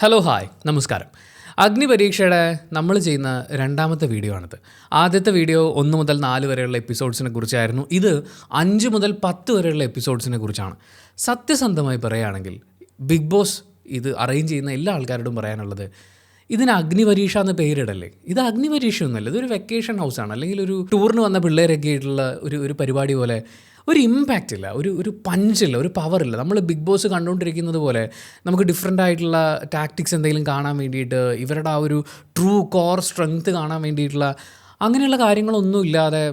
Hello hi നമസ്കാരം. അഗ്നിപരീക്ഷയുടെ നമ്മൾ ചെയ്യുന്ന രണ്ടാമത്തെ വീഡിയോ ആണിത്. ആദ്യത്തെ വീഡിയോ 1 മുതൽ 4 വരെയുള്ള എപ്പിസോഡ്സിനെ കുറിച്ചായിരുന്നു. ഇത് 5 മുതൽ 10 വരെയുള്ള എപ്പിസോഡ്സിനെ കുറിച്ചാണ്. സത്യസന്ധമായി പറയുകയാണെങ്കിൽ ബിഗ് ബോസ് ഇത് അറേഞ്ച് ചെയ്യുന്ന എല്ലാ ആൾക്കാരോടും പറയാനുള്ളത്, ഇതിന് അഗ്നിപരീക്ഷ എന്ന് പേരിടല്ലേ. ഇത് അഗ്നിപരീക്ഷയൊന്നുമല്ല, ഇതൊരു വെക്കേഷൻ ഹൗസാണ്. അല്ലെങ്കിൽ ഒരു ടൂറിന് വന്ന പിള്ളേരൊക്കെ ആയിട്ടുള്ള ഒരു പരിപാടി പോലെ ഒരു ഇമ്പാക്റ്റ് ഇല്ല, ഒരു പഞ്ചില്ല, ഒരു പവറില്ല. നമ്മൾ ബിഗ് ബോസ് കണ്ടുകൊണ്ടിരിക്കുന്നത് പോലെ നമുക്ക് ഡിഫറെൻ്റ് ആയിട്ടുള്ള ടാക്ടിക്സ് എന്തെങ്കിലും കാണാൻ വേണ്ടിയിട്ട്, ഇവരുടെ ആ ഒരു ട്രൂ കോർ സ്ട്രെങ്ത് കാണാൻ വേണ്ടിയിട്ടുള്ള അങ്ങനെയുള്ള കാര്യങ്ങളൊന്നും ഇല്ലാതെ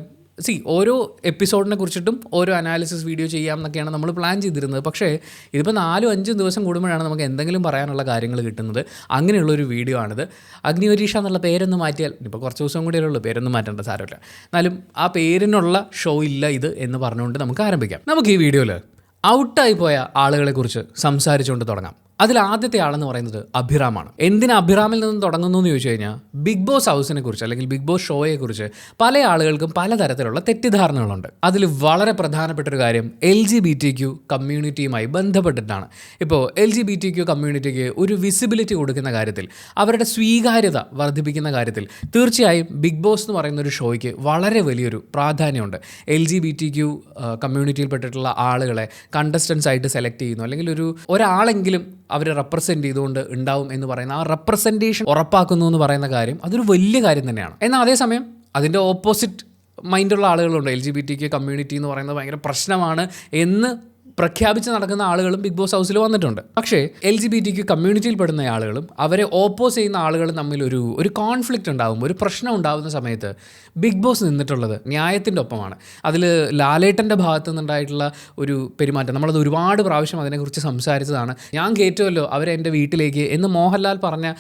ഓരോ എപ്പിസോഡിനെ കുറിച്ചിട്ടും ഓരോ അനാലിസിസ് വീഡിയോ ചെയ്യാം എന്നൊക്കെയാണ് നമ്മൾ പ്ലാൻ ചെയ്തിരുന്നത്. പക്ഷേ ഇതിപ്പോൾ 4-5 ദിവസം കൂടുമ്പോഴാണ് നമുക്ക് എന്തെങ്കിലും പറയാനുള്ള കാര്യങ്ങൾ കിട്ടുന്നത്. അങ്ങനെയുള്ളൊരു വീഡിയോ ആണിത്. അഗ്നിപരീക്ഷ എന്നുള്ള പേരൊന്ന് മാറ്റിയാൽ, ഇപ്പോൾ കുറച്ച് ദിവസം കൂടിയേ ഉള്ളൂ, പേരൊന്നും മാറ്റേണ്ട സാരമില്ല. എന്നാലും ആ പേരിനുള്ള ഷോ ഇല്ല ഇത് എന്ന് പറഞ്ഞുകൊണ്ട് നമുക്ക് ആരംഭിക്കാം. നമുക്ക് ഈ വീഡിയോയിൽ ഔട്ടായി പോയ ആളുകളെക്കുറിച്ച് സംസാരിച്ചുകൊണ്ട് തുടങ്ങാം. അതിൽ ആദ്യത്തെ ആളെന്ന് പറയുന്നത് അഭിറാമാണ്. എന്തിനാ അഭിറാമിൽ നിന്ന് തുടങ്ങുന്നു എന്ന് ചോദിച്ചു കഴിഞ്ഞാൽ, ബിഗ് ബോസ് ഹൗസിനെ കുറിച്ച് അല്ലെങ്കിൽ ബിഗ് ബോസ് ഷോയെക്കുറിച്ച് പല ആളുകൾക്കും പലതരത്തിലുള്ള തെറ്റിദ്ധാരണകളുണ്ട്. അതിൽ വളരെ പ്രധാനപ്പെട്ടൊരു കാര്യം LGBTQ കമ്മ്യൂണിറ്റിയുമായി ബന്ധപ്പെട്ടിട്ടാണ്. ഇപ്പോൾ LGBTQ കമ്മ്യൂണിറ്റിക്ക് ഒരു വിസിബിലിറ്റി കൊടുക്കുന്ന കാര്യത്തിൽ, അവരുടെ സ്വീകാര്യത വർദ്ധിപ്പിക്കുന്ന കാര്യത്തിൽ തീർച്ചയായും ബിഗ് ബോസ് എന്ന് പറയുന്ന ഒരു ഷോയ്ക്ക് വളരെ വലിയൊരു പ്രാധാന്യമുണ്ട്. LGBTQ കമ്മ്യൂണിറ്റിയിൽപ്പെട്ടിട്ടുള്ള ആളുകളെ കണ്ടസ്റ്റൻസ് ആയിട്ട് സെലക്ട് ചെയ്യുന്നു, അല്ലെങ്കിൽ ഒരാളെങ്കിലും അവരെ റെപ്രസെൻറ്റ് ചെയ്തുകൊണ്ട് ഉണ്ടാവും എന്ന് പറയുന്ന ആ റെപ്രസെൻറ്റേഷൻ ഉറപ്പാക്കുന്നു എന്ന് പറയുന്ന കാര്യം, അതൊരു വലിയ കാര്യം തന്നെയാണ്. എന്നാൽ അതേസമയം അതിൻ്റെ ഓപ്പോസിറ്റ് മൈൻഡുള്ള ആളുകളുണ്ട്. LGBTQ കമ്മ്യൂണിറ്റി എന്ന് പറയുന്നത് ഭയങ്കര പ്രശ്നമാണ് എന്ന് പ്രഖ്യാപിച്ച് നടക്കുന്ന ആളുകളും ബിഗ് ബോസ് ഹൗസിൽ വന്നിട്ടുണ്ട്. പക്ഷേ LGBTQ കമ്മ്യൂണിറ്റിയിൽ പെടുന്ന ആളുകളും അവരെ ഓപ്പോസ് ചെയ്യുന്ന ആളുകളും തമ്മിൽ ഒരു കോൺഫ്ലിക്റ്റ് ഉണ്ടാകുമ്പോൾ, ഒരു പ്രശ്നം ഉണ്ടാകുന്ന സമയത്ത് ബിഗ് ബോസ് നിന്നിട്ടുള്ളത് ന്യായത്തിൻ്റെ ഒപ്പമാണ്. അതിൽ ലാലേട്ടൻ്റെ ഭാഗത്തു നിന്നുണ്ടായിട്ടുള്ള ഒരു പെരുമാറ്റം, നമ്മളത് ഒരുപാട് പ്രാവശ്യം അതിനെക്കുറിച്ച് സംസാരിച്ചതാണ്. ഞാൻ കയറ്റുമല്ലോ അവരെ എൻ്റെ വീട്ടിലേക്ക് എന്ന് മോഹൻലാൽ പറഞ്ഞ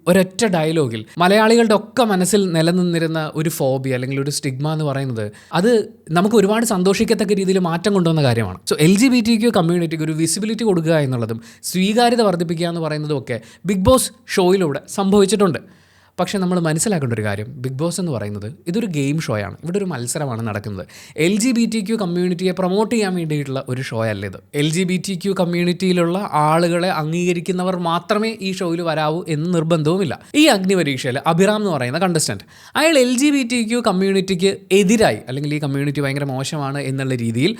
ഒരൊറ്റ ഡയലോഗിൽ മലയാളികളുടെ ഒക്കെ മനസ്സിൽ നിലനിന്നിരുന്ന ഒരു ഫോബി അല്ലെങ്കിൽ ഒരു സ്റ്റിഗ്മ എന്ന് പറയുന്നത്, അത് നമുക്ക് ഒരുപാട് സന്തോഷിക്കത്തക്ക രീതിയിൽ മാറ്റം കൊണ്ടുവന്ന കാര്യമാണ്. LGBTQ കമ്മ്യൂണിറ്റിക്ക് ഒരു വിസിബിലിറ്റി കൊടുക്കുക എന്നുള്ളതും സ്വീകാര്യത വർദ്ധിപ്പിക്കുക എന്ന് പറയുന്നതും ഒക്കെ ബിഗ് ബോസ് ഷോയിലൂടെ സംഭവിച്ചിട്ടുണ്ട്. പക്ഷേ നമ്മൾ മനസ്സിലാക്കേണ്ട ഒരു കാര്യം, ബിഗ് ബോസ് എന്ന് പറയുന്നത് ഇതൊരു ഗെയിം ഷോയാണ്. ഇവിടെ ഒരു മത്സരമാണ് നടക്കുന്നത്. LGBTQ കമ്മ്യൂണിറ്റിയെ പ്രൊമോട്ട് ചെയ്യാൻ വേണ്ടിയിട്ടുള്ള ഒരു ഷോ അല്ല ഇത്. LGBTQ കമ്മ്യൂണിറ്റിയിലുള്ള ആളുകളെ അംഗീകരിക്കുന്നവർ മാത്രമേ ഈ ഷോയിൽ വരാവൂ എന്ന് നിർബന്ധവുമില്ല. ഈ അഗ്നിപരീക്ഷയിൽ അഭിറാം എന്ന് പറയുന്ന കണ്ടസ്റ്റൻറ്റ്, അയാൾ LGBTQ കമ്മ്യൂണിറ്റിക്ക് എതിരായി, അല്ലെങ്കിൽ ഈ കമ്മ്യൂണിറ്റി ഭയങ്കര മോശമാണ് എന്നുള്ള രീതിയിൽ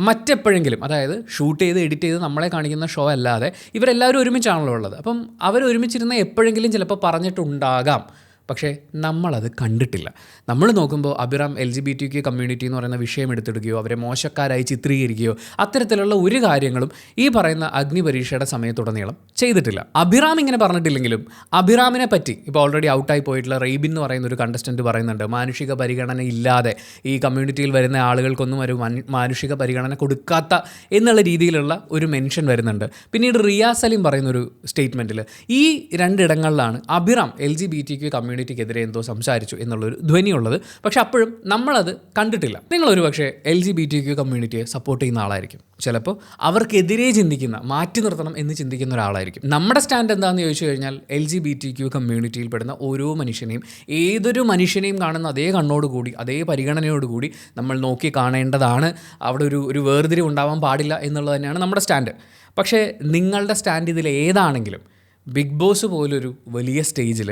മറ്റെപ്പോഴെങ്കിലും, അതായത് ഷൂട്ട് ചെയ്ത് എഡിറ്റ് ചെയ്ത് നമ്മളെ കാണിക്കുന്ന ഷോ അല്ലാതെ ഇവരെല്ലാവരും ഒരുമിച്ചാണല്ലോ ഉള്ളത്. അപ്പം അവരൊരുമിച്ചിരുന്ന എപ്പോഴെങ്കിലും ചിലപ്പോൾ പറഞ്ഞിട്ടുണ്ടാകാം. പക്ഷേ നമ്മളത് കണ്ടിട്ടില്ല. നമ്മൾ നോക്കുമ്പോൾ അഭിറാം LGBTQ കമ്മ്യൂണിറ്റി എന്ന് പറയുന്ന വിഷയം എടുത്തെടുക്കുകയോ അവരെ മോശക്കാരായി ചിത്രീകരിക്കുകയോ അത്തരത്തിലുള്ള ഒരു കാര്യങ്ങളും ഈ പറയുന്ന അഗ്നിപരീക്ഷയുടെ സമയത്തുടനീളം ചെയ്തിട്ടില്ല. അഭിറാം ഇങ്ങനെ പറഞ്ഞിട്ടില്ലെങ്കിലും അഭിറാമിനെ പറ്റി ഇപ്പോൾ ഓൾറെഡി ഔട്ടായി പോയിട്ടുള്ള റെയ്ബിൻ എന്ന് പറയുന്ന ഒരു കണ്ടസ്റ്റൻറ്റ് പറയുന്നുണ്ട്, മാനുഷിക പരിഗണന ഇല്ലാതെ ഈ കമ്മ്യൂണിറ്റിയിൽ വരുന്ന ആളുകൾക്കൊന്നും ഒരു മാനുഷിക പരിഗണന കൊടുക്കാത്ത എന്നുള്ള രീതിയിലുള്ള ഒരു മെൻഷൻ വരുന്നുണ്ട്. പിന്നീട് റിയാസ് സലീം പറയുന്നൊരു സ്റ്റേറ്റ്മെൻറ്റിൽ ഈ രണ്ടിടങ്ങളിലാണ് അഭിറാം LGBTQ കമ്മ്യൂണിറ്റിക്കെതിരെ എന്തോ സംസാരിച്ചു എന്നുള്ളൊരു ധ്വനിയുള്ളത്. പക്ഷെ അപ്പോഴും നമ്മളത് കണ്ടിട്ടില്ല. നിങ്ങളൊരു പക്ഷേ LGBTQ കമ്മ്യൂണിറ്റിയെ സപ്പോർട്ട് ചെയ്യുന്ന ആളായിരിക്കും. ചിലപ്പോൾ അവർക്കെതിരെ ചിന്തിക്കുന്ന, മാറ്റി നിർത്തണം എന്ന് ചിന്തിക്കുന്ന ഒരാളായിരിക്കും. നമ്മുടെ സ്റ്റാൻഡ് എന്താണെന്ന് ചോദിച്ചു കഴിഞ്ഞാൽ, LGBTQ കമ്മ്യൂണിറ്റിയിൽപ്പെടുന്ന ഓരോ മനുഷ്യനെയും, ഏതൊരു മനുഷ്യനെയും കാണുന്ന അതേ കണ്ണോടുകൂടി, അതേ പരിഗണനയോടുകൂടി നമ്മൾ നോക്കി കാണേണ്ടതാണ്. അവിടെ ഒരു വേർതിരിവ് ഉണ്ടാവാൻ പാടില്ല എന്നുള്ളത് തന്നെയാണ് നമ്മുടെ സ്റ്റാൻഡ്. പക്ഷേ നിങ്ങളുടെ സ്റ്റാൻഡ് ഇതിൽ ഏതാണെങ്കിലും ബിഗ് ബോസ് പോലൊരു വലിയ സ്റ്റേജിൽ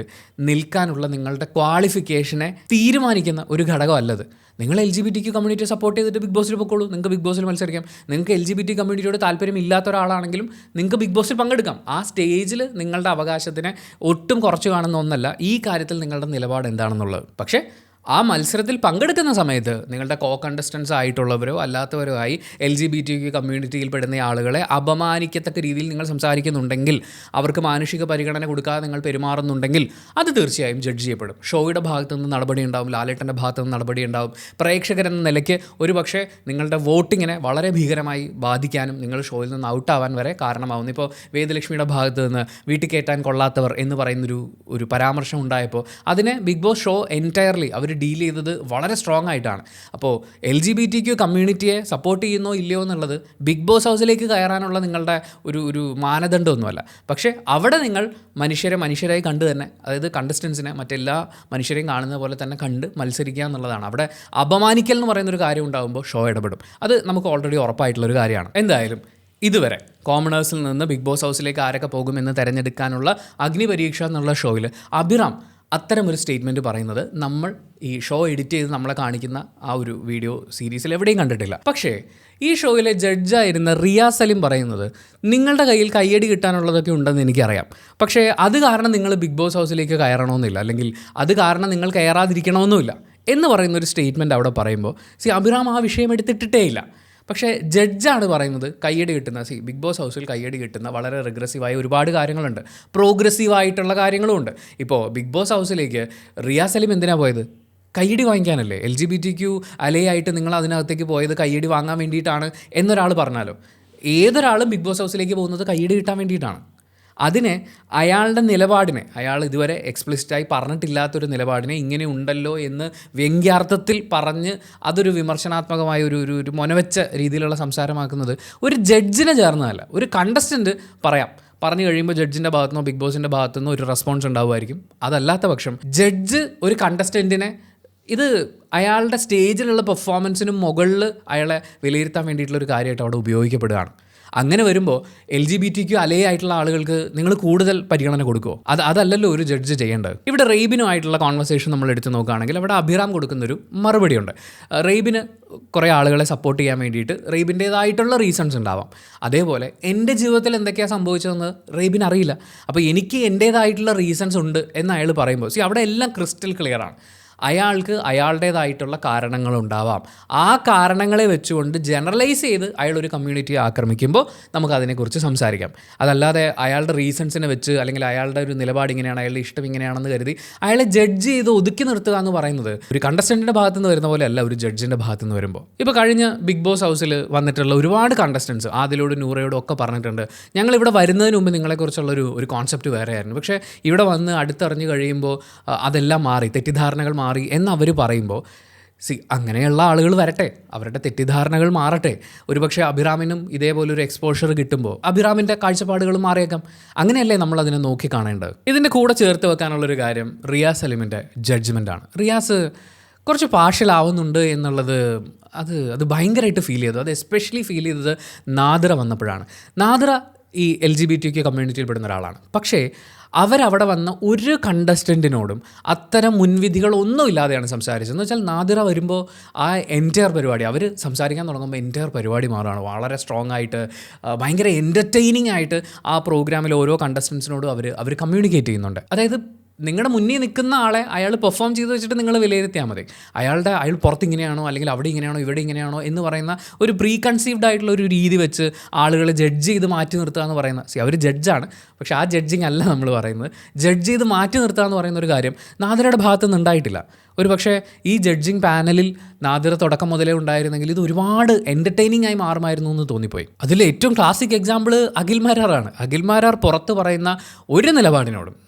നിൽക്കാനുള്ള നിങ്ങളുടെ ക്വാളിഫിക്കേഷനെ തീരുമാനിക്കുന്ന ഒരു ഘടകമല്ലത്. നിങ്ങൾ LGBTQ കമ്മ്യൂണിറ്റിയെ സപ്പോർട്ട് ചെയ്തിട്ട് ബിഗ് ബോസിൽ പൊക്കോളൂ, നിങ്ങൾക്ക് ബിഗ് ബോസിൽ മത്സരിക്കാം. നിങ്ങൾക്ക് LGBT കമ്മ്യൂണിറ്റിയോട് താല്പര്യം ഇല്ലാത്ത ഒരാളാണെങ്കിലും നിങ്ങൾക്ക് ബിഗ് ബോസിൽ പങ്കെടുക്കാം. ആ സ്റ്റേജിൽ നിങ്ങളുടെ അവകാശത്തിനെ ഒട്ടും കുറച്ച് കാണുന്ന ഒന്നല്ല ഈ കാര്യത്തിൽ നിങ്ങളുടെ നിലപാട് എന്താണെന്നുള്ളത്. പക്ഷേ ആ മത്സരത്തിൽ പങ്കെടുക്കുന്ന സമയത്ത് നിങ്ങളുടെ കണ്ടസ്റ്റൻസ് ആയിട്ടുള്ളവരോ അല്ലാത്തവരോ ആയി LGBTQ കമ്മ്യൂണിറ്റിയിൽപ്പെടുന്ന ആളുകളെ അപമാനിക്കത്തക്ക രീതിയിൽ നിങ്ങൾ സംസാരിക്കുന്നുണ്ടെങ്കിൽ, അവർക്ക് മാനുഷിക പരിഗണന കൊടുക്കാതെ നിങ്ങൾ പെരുമാറുന്നുണ്ടെങ്കിൽ അത് തീർച്ചയായും ജഡ്ജ് ചെയ്യപ്പെടും. ഷോയുടെ ഭാഗത്തു നിന്ന് നടപടി ഉണ്ടാവും, ലാലേട്ടൻ്റെ ഭാഗത്തു നിന്ന് നടപടി ഉണ്ടാവും. പ്രേക്ഷകരെന്ന നിലയ്ക്ക് ഒരു പക്ഷേ നിങ്ങളുടെ വോട്ടിങ്ങിനെ വളരെ ഭീകരമായി ബാധിക്കാനും നിങ്ങൾ ഷോയിൽ നിന്ന് ഔട്ടാവാൻ വരെ കാരണമാവുന്നു. ഇപ്പോൾ വേദലക്ഷ്മിയുടെ ഭാഗത്ത് നിന്ന് വീട്ടിൽ കയറ്റാൻ കൊള്ളാത്തവർ എന്ന് പറയുന്നൊരു പരാമർശം ഉണ്ടായപ്പോൾ അതിനെ ബിഗ് ബോസ് ഷോ എൻറ്റയർലി അവർ ഡീൽ ചെയ്തത് വളരെ സ്ട്രോങ് ആയിട്ടാണ്. അപ്പോൾ LGBTQ കമ്മ്യൂണിറ്റിയെ സപ്പോർട്ട് ചെയ്യുന്നോ ഇല്ലയോ എന്നുള്ളത് ബിഗ് ബോസ് ഹൗസിലേക്ക് കയറാനുള്ള നിങ്ങളുടെ ഒരു മാനദണ്ഡമൊന്നുമല്ല. പക്ഷേ അവിടെ നിങ്ങൾ മനുഷ്യരായി കണ്ട് തന്നെ, അതായത് കണ്ടസ്റ്റൻസിനെ മറ്റെല്ലാ മനുഷ്യരെയും കാണുന്ന പോലെ തന്നെ കണ്ട് മത്സരിക്കുക എന്നുള്ളതാണ്. അവിടെ അപമാനിക്കൽ എന്ന് പറയുന്നൊരു കാര്യം ഉണ്ടാകുമ്പോൾ ഷോ ഇടപെടും. അത് നമുക്ക് ഓൾറെഡി ഉറപ്പായിട്ടുള്ളൊരു കാര്യമാണ്. എന്തായാലും ഇതുവരെ കോമണേഴ്സിൽ നിന്ന് ബിഗ് ബോസ് ഹൗസിലേക്ക് ആരൊക്കെ പോകുമെന്ന് തിരഞ്ഞെടുക്കാനുള്ള അഗ്നിപരീക്ഷ എന്നുള്ള ഷോയിൽ അഭിറാം അത്തരമൊരു സ്റ്റേറ്റ്മെൻറ്റ് പറയുന്നത് നമ്മൾ ഈ ഷോ എഡിറ്റ് ചെയ്ത് നമ്മളെ കാണിക്കുന്ന ആ ഒരു വീഡിയോ സീരീസിൽ എവിടെയും കണ്ടിട്ടില്ല. പക്ഷേ ഈ ഷോയിലെ ജഡ്ജായിരുന്ന റിയ സലീം പറയുന്നത് നിങ്ങളുടെ കയ്യിൽ കയ്യടി കിട്ടാനുള്ളതൊക്കെ ഉണ്ടെന്ന് എനിക്കറിയാം, പക്ഷേ അത് കാരണം നിങ്ങൾ ബിഗ് ബോസ് ഹൗസിലേക്ക് കയറണമെന്നില്ല, അല്ലെങ്കിൽ അത് കാരണം നിങ്ങൾ കയറാതിരിക്കണമെന്നുമില്ല എന്ന് പറയുന്നൊരു സ്റ്റേറ്റ്മെൻറ്റ് അവിടെ പറയുമ്പോൾ അഭിറാം ആ വിഷയം എടുത്തിട്ടേ ഇല്ല. പക്ഷേ ജഡ്ജാണ് പറയുന്നത് കയ്യടി കിട്ടുന്ന ബിഗ് ബോസ് ഹൗസിൽ കയ്യടി കിട്ടുന്ന വളരെ റിഗ്രസീവായ ഒരുപാട് കാര്യങ്ങളുണ്ട്, പ്രോഗ്രസീവായിട്ടുള്ള കാര്യങ്ങളുമുണ്ട്. ഇപ്പോൾ ബിഗ് ബോസ് ഹൗസിലേക്ക് റിയ സലീം എന്തിനാണ് പോയത്? കയ്യടി വാങ്ങിക്കാനല്ലേ? LGBTQ അലയായിട്ട് നിങ്ങൾ അതിനകത്തേക്ക് പോയത് കയ്യടി വാങ്ങാൻ വേണ്ടിയിട്ടാണ് എന്നൊരാൾ പറഞ്ഞാലോ? ഏതൊരാളും ബിഗ് ബോസ് ഹൗസിലേക്ക് പോകുന്നത് കയ്യടി കിട്ടാൻ വേണ്ടിയിട്ടാണ്. അതിനെ അയാളുടെ നിലപാടിനെ, അയാൾ ഇതുവരെ എക്സ്പ്ലിസിറ്റായി പറഞ്ഞിട്ടില്ലാത്തൊരു നിലപാടിനെ ഇങ്ങനെ ഉണ്ടല്ലോ എന്ന് വ്യംഗ്യാർത്ഥത്തിൽ പറഞ്ഞ് അതൊരു വിമർശനാത്മകമായ ഒരു മൊനവെച്ച രീതിയിലുള്ള സംസാരമാക്കുന്നത് ഒരു ജഡ്ജിനെ ചേർന്നതല്ല. ഒരു കണ്ടസ്റ്റൻറ്റ് പറഞ്ഞു കഴിയുമ്പോൾ ജഡ്ജിൻ്റെ ഭാഗത്തുനിന്നോ ബിഗ് ബോസിൻ്റെ ഭാഗത്തുനിന്നോ ഒരു റെസ്പോൺസ് ഉണ്ടാവുമായിരിക്കും. അതല്ലാത്ത പക്ഷം ജഡ്ജ് ഒരു കണ്ടസ്റ്റൻറ്റിനെ ഇത് അയാളുടെ സ്റ്റേജിലുള്ള പെർഫോമൻസിനും മുകളിൽ അയാളെ വിലയിരുത്താൻ വേണ്ടിയിട്ടുള്ളൊരു കാര്യമായിട്ട് അവിടെ ഉപയോഗിക്കപ്പെടുകയാണ്. അങ്ങനെ വരുമ്പോൾ LGBTQ അലയായിട്ടുള്ള ആളുകൾക്ക് നിങ്ങൾ കൂടുതൽ പരിഗണന കൊടുക്കുമോ? അതല്ലല്ലോ ഒരു ജഡ്ജ് ചെയ്യേണ്ടത്. ഇവിടെ റെയ്ബിനുമായിട്ടുള്ള കോൺവെർസേഷൻ നമ്മൾ എടുത്ത് നോക്കുകയാണെങ്കിൽ അവിടെ അഭിറാം കൊടുക്കുന്നൊരു മറുപടിയുണ്ട്. റെയ്ബിന് കുറേ ആളുകളെ സപ്പോർട്ട് ചെയ്യാൻ വേണ്ടിയിട്ട് റെയ്ബിൻ്റേതായിട്ടുള്ള റീസൺസ് ഉണ്ടാവാം. അതേപോലെ എൻ്റെ ജീവിതത്തിൽ എന്തൊക്കെയാണ് സംഭവിച്ചതെന്ന് റെയ്ബിന് അറിയില്ല, അപ്പോൾ എനിക്ക് എൻ്റേതായിട്ടുള്ള റീസൺസ് ഉണ്ട് എന്ന് അയാൾ പറയുമ്പോൾ അവിടെ എല്ലാം ക്രിസ്റ്റൽ ക്ലിയറാണ്. അയാൾക്ക് അയാളുടേതായിട്ടുള്ള കാരണങ്ങളുണ്ടാവാം. ആ കാരണങ്ങളെ വെച്ചുകൊണ്ട് ജനറലൈസ് ചെയ്ത് അയാളൊരു കമ്മ്യൂണിറ്റിയെ ആക്രമിക്കുമ്പോൾ നമുക്കതിനെക്കുറിച്ച് സംസാരിക്കാം. അതല്ലാതെ അയാളുടെ റീസൺസിനെ വെച്ച് അല്ലെങ്കിൽ അയാളുടെ ഒരു നിലപാട് ഇങ്ങനെയാണ്, അയാളുടെ ഇഷ്ടം ഇങ്ങനെയാണെന്ന് കരുതി അയാളെ ജഡ്ജ് ചെയ്ത് ഒതുക്കി നിർത്തുക എന്ന് പറയുന്നത് ഒരു കണ്ടസ്റ്റൻറ്റിൻ്റെ ഭാഗത്തുനിന്ന് വരുന്ന പോലെ അല്ല ഒരു ജഡ്ജിൻ്റെ ഭാഗത്തുനിന്ന് വരുമ്പോൾ. ഇപ്പോൾ കഴിഞ്ഞ ബിഗ് ബോസ് ഹൗസിൽ വന്നിട്ടുള്ള ഒരുപാട് കണ്ടസ്റ്റൻസ് ആദിലോടും നൂറയോടും ഒക്കെ പറഞ്ഞിട്ടുണ്ട്, ഞങ്ങളിവിടെ വരുന്നതിന് മുമ്പ് നിങ്ങളെക്കുറിച്ചുള്ള ഒരു കോൺസെപ്റ്റ് വേറെയായിരുന്നു, പക്ഷേ ഇവിടെ വന്ന് അടുത്തറിഞ്ഞ് കഴിയുമ്പോൾ അതെല്ലാം മാറി, തെറ്റിദ്ധാരണകൾ മാറി എന്നവർ പറയുമ്പോൾ അങ്ങനെയുള്ള ആളുകൾ വരട്ടെ, അവരുടെ തെറ്റിദ്ധാരണകൾ മാറട്ടെ. ഒരുപക്ഷെ അഭിറാമിനും ഇതേപോലൊരു എക്സ്പോഷർ കിട്ടുമ്പോൾ അഭിറാമിൻ്റെ കാഴ്ചപ്പാടുകൾ മാറിയേക്കാം. അങ്ങനെയല്ലേ നമ്മൾ അതിനെ നോക്കി കാണേണ്ടത്. ഇതിൻ്റെ കൂടെ ചേർത്ത് വെക്കാനുള്ളൊരു കാര്യം റിയാസ് സലീമിൻ്റെ ജഡ്ജ്മെൻറ്റാണ്. റിയാസ് കുറച്ച് പാർഷ്യലാവുന്നുണ്ട് എന്നുള്ളത് അത് ഭയങ്കരമായിട്ട് ഫീൽ ചെയ്തു. അത് എസ്പെഷ്യലി ഫീൽ ചെയ്തത് നാദിറ വന്നപ്പോഴാണ്. നാദിറ ഈ LGBTQ കമ്മ്യൂണിറ്റിയിൽ പെടുന്ന ഒരാളാണ്. പക്ഷേ അവരവിടെ വന്ന ഒരു കണ്ടസ്റ്റൻറ്റിനോടും അത്തരം മുൻവിധികളൊന്നും ഇല്ലാതെയാണ് സംസാരിച്ചത്. എന്ന് വെച്ചാൽ നാദിറ വരുമ്പോൾ ആ എൻറ്റയർ പരിപാടി അവർ സംസാരിക്കാൻ തുടങ്ങുമ്പോൾ എൻറ്റയർ പരിപാടി മാറുകയാണ്. വളരെ സ്ട്രോങ് ആയിട്ട് ഭയങ്കര എൻ്റർടൈനിങ് ആയിട്ട് ആ പ്രോഗ്രാമിൽ ഓരോ കണ്ടസ്റ്റൻസിനോടും അവർ കമ്മ്യൂണിക്കേറ്റ് ചെയ്യുന്നുണ്ട്. അതായത് നിങ്ങളുടെ മുന്നിൽ നിൽക്കുന്ന ആളെ അയാൾ പെർഫോം ചെയ്ത് വെച്ചിട്ട് നിങ്ങൾ വിലയിരുത്തിയാൽ മതി. അയാൾ പുറത്ത് ഇങ്ങനെയാണോ അല്ലെങ്കിൽ അവിടെ ഇങ്ങനെയാണോ ഇവിടെ ഇങ്ങനെയാണോ എന്ന് പറയുന്ന ഒരു പ്രീ കൺസീവ്ഡ് ആയിട്ടുള്ള ഒരു രീതി വെച്ച് ആളുകളെ ജഡ്ജ് ചെയ്ത് മാറ്റി നിർത്തുക എന്ന് പറയുന്ന അവർ ജഡ്ജാണ്, പക്ഷേ ആ ജഡ്ജിങ് അല്ല നമ്മൾ പറയുന്നത്. ജഡ്ജ് ചെയ്ത് മാറ്റി നിർത്തുക എന്ന് പറയുന്ന ഒരു കാര്യം നാദിറയുടെ ഭാഗത്തുനിന്ന് ഉണ്ടായിട്ടില്ല. ഒരു പക്ഷേ ഈ ജഡ്ജിങ് പാനലിൽ നാദിറ തുടക്കം മുതലേ ഉണ്ടായിരുന്നെങ്കിൽ ഇത് ഒരുപാട് എൻ്റർടൈനിങ് ആയി മാറുമായിരുന്നു എന്ന് തോന്നിപ്പോയി. അതിൽ ഏറ്റവും ക്ലാസിക് എക്സാമ്പിൾ അഖിൽ മാരാറാണ്. അഖിൽ മാരാർ പുറത്ത് പറയുന്ന ഒരു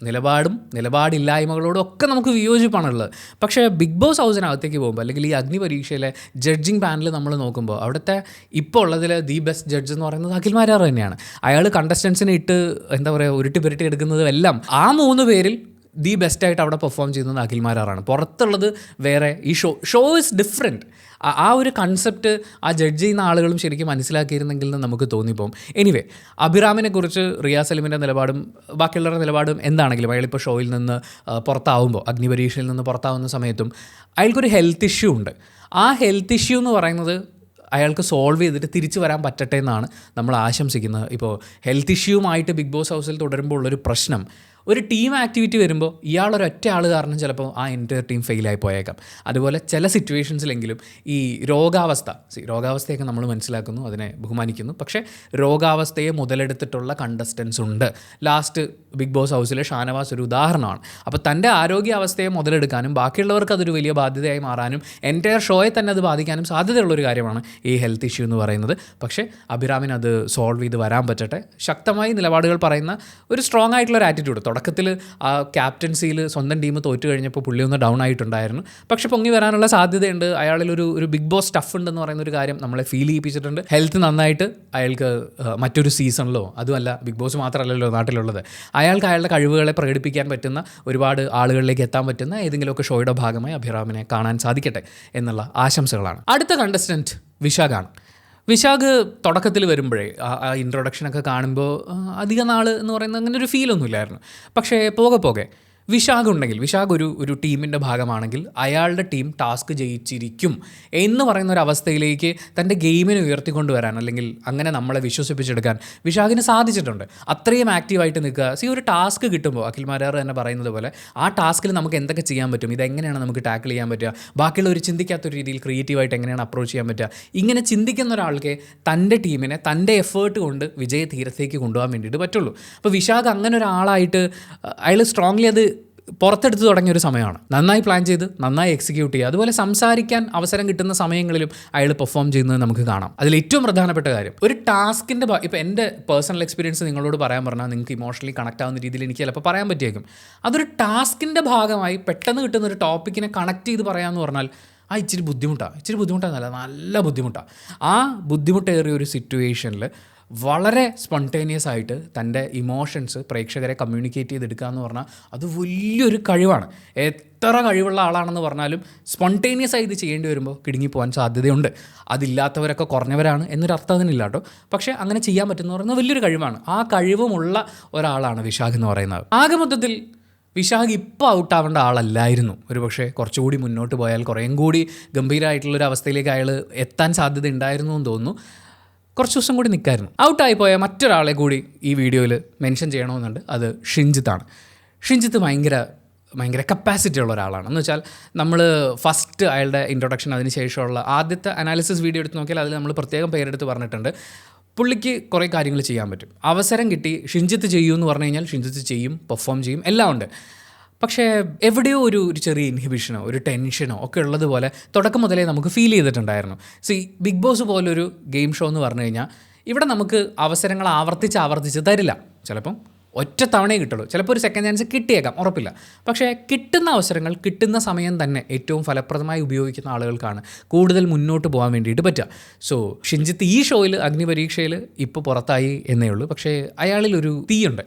നിലപാടില്ലായ്മകളോടും ഒക്കെ നമുക്ക് വിയോജിപ്പാണുള്ളത്. പക്ഷേ ബിഗ് ബോസ് ഹൗസിനകത്തേക്ക് പോകുമ്പോൾ അല്ലെങ്കിൽ ഈ അഗ്നി പരീക്ഷയിലെ ജഡ്ജിങ് പാനൽ നമ്മൾ നോക്കുമ്പോൾ അവിടുത്തെ ഇപ്പോൾ ഉള്ളതിൽ ദി ബെസ്റ്റ് ജഡ്ജ് എന്ന് പറയുന്നത് അഖിൽ മാരാർ തന്നെയാണ്. അയാൾ കണ്ടസ്റ്റൻസിനെ ഇട്ട് ഉരുട്ടി പുരട്ടി എടുക്കുന്നതും എല്ലാം ആ 3 പേരിൽ ദി ബെസ്റ്റായിട്ട് അവിടെ പെർഫോം ചെയ്യുന്നത് അഖിൽ മാരാറാണ്. പുറത്തുള്ളത് വേറെ. ഈ ഷോ ഇസ് ഡിഫറെൻറ്റ്. ആ ഒരു കൺസെപ്റ്റ് ആ ജഡ്ജ് ചെയ്യുന്ന ആളുകളും ശരിക്കും മനസ്സിലാക്കിയിരുന്നെങ്കിൽ എന്ന് നമുക്ക് തോന്നിപ്പോകും. എനിവേ, അഭിറാമിനെ കുറിച്ച് റിയാസ് സലീമിൻ്റെ നിലപാടും ബാക്കിയുള്ളവരുടെ നിലപാടും എന്താണെങ്കിലും അയാളിപ്പോൾ ഷോയിൽ നിന്ന് പുറത്താവുമ്പോൾ, അഗ്നിപരീക്ഷയിൽ നിന്ന് പുറത്താവുന്ന സമയത്തും അയാൾക്കൊരു ഹെൽത്ത് ഇഷ്യൂ ഉണ്ട്. ആ ഹെൽത്ത് ഇഷ്യൂ എന്ന് പറയുന്നത് അയാൾക്ക് സോൾവ് ചെയ്തിട്ട് തിരിച്ചു വരാൻ പറ്റട്ടെ എന്നാണ് നമ്മൾ ആശംസിക്കുന്നത്. ഇപ്പോൾ ഹെൽത്ത് ഇഷ്യൂവുമായിട്ട് ബിഗ് ബോസ് ഹൗസിൽ തുടരുമ്പോൾ ഉള്ളൊരു പ്രശ്നം, ഒരു ടീം ആക്ടിവിറ്റി വരുമ്പോൾ ഇയാളൊരൊറ്റ ആൾ കാരണം ചിലപ്പോൾ ആ എൻ്റയർ ടീം ഫെയിലായി പോയേക്കാം. അതുപോലെ ചില സിറ്റുവേഷൻസിലെങ്കിലും ഈ രോഗാവസ്ഥയൊക്കെ നമ്മൾ മനസ്സിലാക്കുന്നു, അതിനെ ബഹുമാനിക്കുന്നു. പക്ഷേ രോഗാവസ്ഥയെ മുതലെടുത്തിട്ടുള്ള കണ്ടസ്റ്റൻസ് ഉണ്ട്. ലാസ്റ്റ് ബിഗ് ബോസ് ഹൗസിലെ ഷാനവാസ് ഒരു ഉദാഹരണമാണ്. അപ്പോൾ തൻ്റെ ആരോഗ്യാവസ്ഥയെ മുതലെടുക്കാനും ബാക്കിയുള്ളവർക്ക് അതൊരു വലിയ ബാധ്യതയായി മാറാനും എൻ്റയർ ഷോയെ തന്നെ അത് ബാധിക്കാനും സാധ്യതയുള്ളൊരു കാര്യമാണ് ഈ ഹെൽത്ത് ഇഷ്യൂ എന്ന് പറയുന്നത്. പക്ഷേ അഭിറാമിന് അത് സോൾവ് ചെയ്ത് വരാൻ പറ്റട്ടെ. ശക്തമായി നിലപാടുകൾ പറയുന്ന ഒരു സ്ട്രോങ് ആയിട്ടുള്ള ഒരു ആറ്റിറ്റ്യൂഡ്. തുടക്കത്തിൽ ആ ക്യാപ്റ്റൻസിയിൽ സ്വന്തം ടീം തോറ്റു കഴിഞ്ഞപ്പോൾ പുള്ളി ഒന്ന് ഡൗൺ ആയിട്ടുണ്ടായിരുന്നു. പക്ഷെ പൊങ്ങി വരാനുള്ള സാധ്യതയുണ്ട്. അയാളിൽ ഒരു ബിഗ് ബോസ് സ്റ്റഫ് ഉണ്ടെന്ന് പറയുന്ന ഒരു കാര്യം നമ്മളെ ഫീൽ ചെയ്യിപ്പിച്ചിട്ടുണ്ട്. ഹെൽത്ത് നന്നായിട്ട് അയാൾക്ക് മറ്റൊരു സീസണിലോ, അതുമല്ല ബിഗ് ബോസ് മാത്രമല്ലല്ലോ നാട്ടിലുള്ളത്, അയാൾക്ക് അയാളുടെ കഴിവുകളെ പ്രകടിപ്പിക്കാൻ പറ്റുന്ന ഒരുപാട് ആളുകളിലേക്ക് എത്താൻ പറ്റുന്ന ഏതെങ്കിലുമൊക്കെ ഷോയുടെ ഭാഗമായി അഭിറാമിനെ കാണാൻ സാധിക്കട്ടെ എന്നുള്ള ആശംസകളാണ്. അടുത്ത കണ്ടസ്റ്റൻറ്റ് വിശാഖാണ്. വിശാഖ് തുടക്കത്തിൽ വരുമ്പോഴേ ആ ഇൻട്രൊഡക്ഷനൊക്കെ കാണുമ്പോൾ അധിക നാൾ എന്ന് പറയുന്നത് അങ്ങനെ ഒരു ഫീലൊന്നുമില്ലായിരുന്നു. പക്ഷേ പോകെ പോകെ വിശാഖ് ഉണ്ടെങ്കിൽ, വിശാഖ് ഒരു ടീമിൻ്റെ ഭാഗമാണെങ്കിൽ അയാളുടെ ടീം ടാസ്ക് ജയിച്ചിരിക്കും എന്ന് പറയുന്ന ഒരു അവസ്ഥയിലേക്ക് തൻ്റെ ഗെയിമിനെ ഉയർത്തിക്കൊണ്ടുവരാൻ, അല്ലെങ്കിൽ അങ്ങനെ നമ്മളെ വിശ്വസിപ്പിച്ചെടുക്കാൻ വിശാഖിന് സാധിച്ചിട്ടുണ്ട്. അത്രയും ആക്റ്റീവായിട്ട് നിൽക്കുക. ഒരു ടാസ്ക് കിട്ടുമ്പോൾ അഖിൽ മാരാർ തന്നെ പറയുന്നത് പോലെ ആ ടാസ്കിൽ നമുക്ക് എന്തൊക്കെ ചെയ്യാൻ പറ്റും, ഇതെങ്ങനെയാണ് നമുക്ക് ടാക്കിൾ ചെയ്യാൻ പറ്റുക, ബാക്കിയുള്ളവർ ചിന്തിക്കാത്തൊരു രീതിയിൽ ക്രിയേറ്റീവായിട്ട് എങ്ങനെയാണ് അപ്രോച്ച് ചെയ്യാൻ പറ്റുക, ഇങ്ങനെ ചിന്തിക്കുന്ന ഒരാൾക്ക് തൻ്റെ ടീമിനെ തൻ്റെ എഫേർട്ട് കൊണ്ട് വിജയ തീരത്തേക്ക് കൊണ്ടുപോകാൻ വേണ്ടിയിട്ട് പറ്റുള്ളൂ. അപ്പോൾ വിശാഖ് അങ്ങനെ ഒരാളായിട്ട് അയാൾ സ്ട്രോങ്ലി അത് പുറത്തെടുത്ത് തുടങ്ങിയൊരു സമയമാണ്. നന്നായി പ്ലാൻ ചെയ്ത് നന്നായി എക്സിക്യൂട്ട് ചെയ്യുക, അതുപോലെ സംസാരിക്കാൻ അവസരം കിട്ടുന്ന സമയങ്ങളിലും അയാൾ പെർഫോം ചെയ്യുന്നത് നമുക്ക് കാണാം. അതിൽ ഏറ്റവും പ്രധാനപ്പെട്ട കാര്യം, ഒരു ടാസ്കിൻ്റെ ഇപ്പോൾ എൻ്റെ പേഴ്സണൽ എക്സ്പീരിയൻസ് നിങ്ങളോട് പറയാൻ പറഞ്ഞാൽ നിങ്ങൾക്ക് ഇമോഷണലി കണക്ട് ആവുന്ന രീതിയിൽ എനിക്ക് ചിലപ്പോൾ പറയാൻ പറ്റിയേക്കും. അതൊരു ടാസ്കിൻ്റെ ഭാഗമായി പെട്ടെന്ന് കിട്ടുന്ന ഒരു ടോപ്പിക്കിനെ കണക്ട് ചെയ്ത് പറയാമെന്ന് പറഞ്ഞാൽ ഇച്ചിരി ബുദ്ധിമുട്ടാണ്, നല്ല ബുദ്ധിമുട്ടാണ്. ആ ബുദ്ധിമുട്ടേറിയ ഒരു സിറ്റുവേഷനിൽ വളരെ സ്പോണ്ടേനിയസ് ആയിട്ട് തൻ്റെ ഇമോഷൻസ് പ്രേക്ഷകരെ കമ്മ്യൂണിക്കേറ്റ് ചെയ്തെടുക്കുക എന്ന് പറഞ്ഞാൽ അത് വലിയൊരു കഴിവാണ്. എത്ര കഴിവുള്ള ആളാണെന്ന് പറഞ്ഞാലും സ്പോണ്ടേനിയസ് ആയി ഇത് ചെയ്യേണ്ടി വരുമ്പോൾ കിടുങ്ങിപ്പോകാൻ സാധ്യതയുണ്ട്. അതില്ലാത്തവരൊക്കെ കുറഞ്ഞവരാണ് എന്നൊരു അർത്ഥം അതിനില്ല കേട്ടോ. പക്ഷേ അങ്ങനെ ചെയ്യാൻ പറ്റുമെന്ന് പറയുന്നത് വലിയൊരു കഴിവാണ്. ആ കഴിവുമുള്ള ഒരാളാണ് വിശാഖ് എന്ന് പറയുന്നത്. ആകെ മൊത്തത്തിൽ വിശാഖ് ഇപ്പോൾ ഔട്ടാവേണ്ട ആളല്ലായിരുന്നു. ഒരു പക്ഷേ കുറച്ചുകൂടി മുന്നോട്ട് പോയാൽ കുറേയും കൂടി ഗംഭീരമായിട്ടുള്ളൊരു അവസ്ഥയിലേക്ക് അയാൾ എത്താൻ സാധ്യത ഉണ്ടായിരുന്നു എന്ന് തോന്നുന്നു. കുറച്ച് ദിവസം കൂടി നിൽക്കായിരുന്നു. ഔട്ടായി പോയ മറ്റൊരാളെ കൂടി ഈ വീഡിയോയിൽ മെൻഷൻ ചെയ്യണമെന്നുണ്ട്. അത് ഷിൻജിത്താണ്. ഷിൻജിത്ത് ഭയങ്കര കപ്പാസിറ്റി ഉള്ള ഒരാളാണ്. എന്ന് വെച്ചാൽ നമ്മൾ ഫസ്റ്റ് അയാളുടെ ഇൻട്രൊഡക്ഷൻ, അതിന് ശേഷമുള്ള ആദ്യത്തെ അനാലിസിസ് വീഡിയോ എടുത്ത് നോക്കിയാൽ അതിൽ നമ്മൾ പ്രത്യേകം പേരെടുത്ത് പറഞ്ഞിട്ടുണ്ട്. പുള്ളിക്ക് കുറേ കാര്യങ്ങൾ ചെയ്യാൻ പറ്റും. അവസരം കിട്ടി ഷിൻജിത്ത് ചെയ്യൂ എന്ന് പറഞ്ഞു കഴിഞ്ഞാൽ ഷിൻജിത്ത് ചെയ്യും, പെർഫോം ചെയ്യും, എല്ലാം ഉണ്ട്. പക്ഷേ എവിടെയോ ഒരു ചെറിയ ഇൻഹിബിഷനോ ഒരു ടെൻഷനോ ഒക്കെ ഉള്ളതുപോലെ തുടക്കം മുതലേ നമുക്ക് ഫീൽ ചെയ്തിട്ടുണ്ടായിരുന്നു. ബിഗ് ബോസ് പോലൊരു ഗെയിം ഷോ എന്ന് പറഞ്ഞു കഴിഞ്ഞാൽ ഇവിടെ നമുക്ക് അവസരങ്ങൾ ആവർത്തിച്ച് തരില്ല. ചിലപ്പം ഒറ്റ തവണയേ കിട്ടുള്ളൂ, ചിലപ്പോൾ ഒരു സെക്കൻഡ് ചാൻസ് കിട്ടിയേക്കാം, ഉറപ്പില്ല. പക്ഷേ കിട്ടുന്ന അവസരങ്ങൾ കിട്ടുന്ന സമയം തന്നെ ഏറ്റവും ഫലപ്രദമായി ഉപയോഗിക്കുന്ന ആളുകൾക്കാണ് കൂടുതൽ മുന്നോട്ട് പോകാൻ വേണ്ടിയിട്ട് പറ്റുക. ഷിൻജിത്ത് ഈ ഷോയിൽ അഗ്നിപരീക്ഷയിൽ ഇപ്പോൾ പുറത്തായി എന്നേ ഉള്ളൂ. പക്ഷേ അയാളിൽ ഒരു തീയുണ്ട്.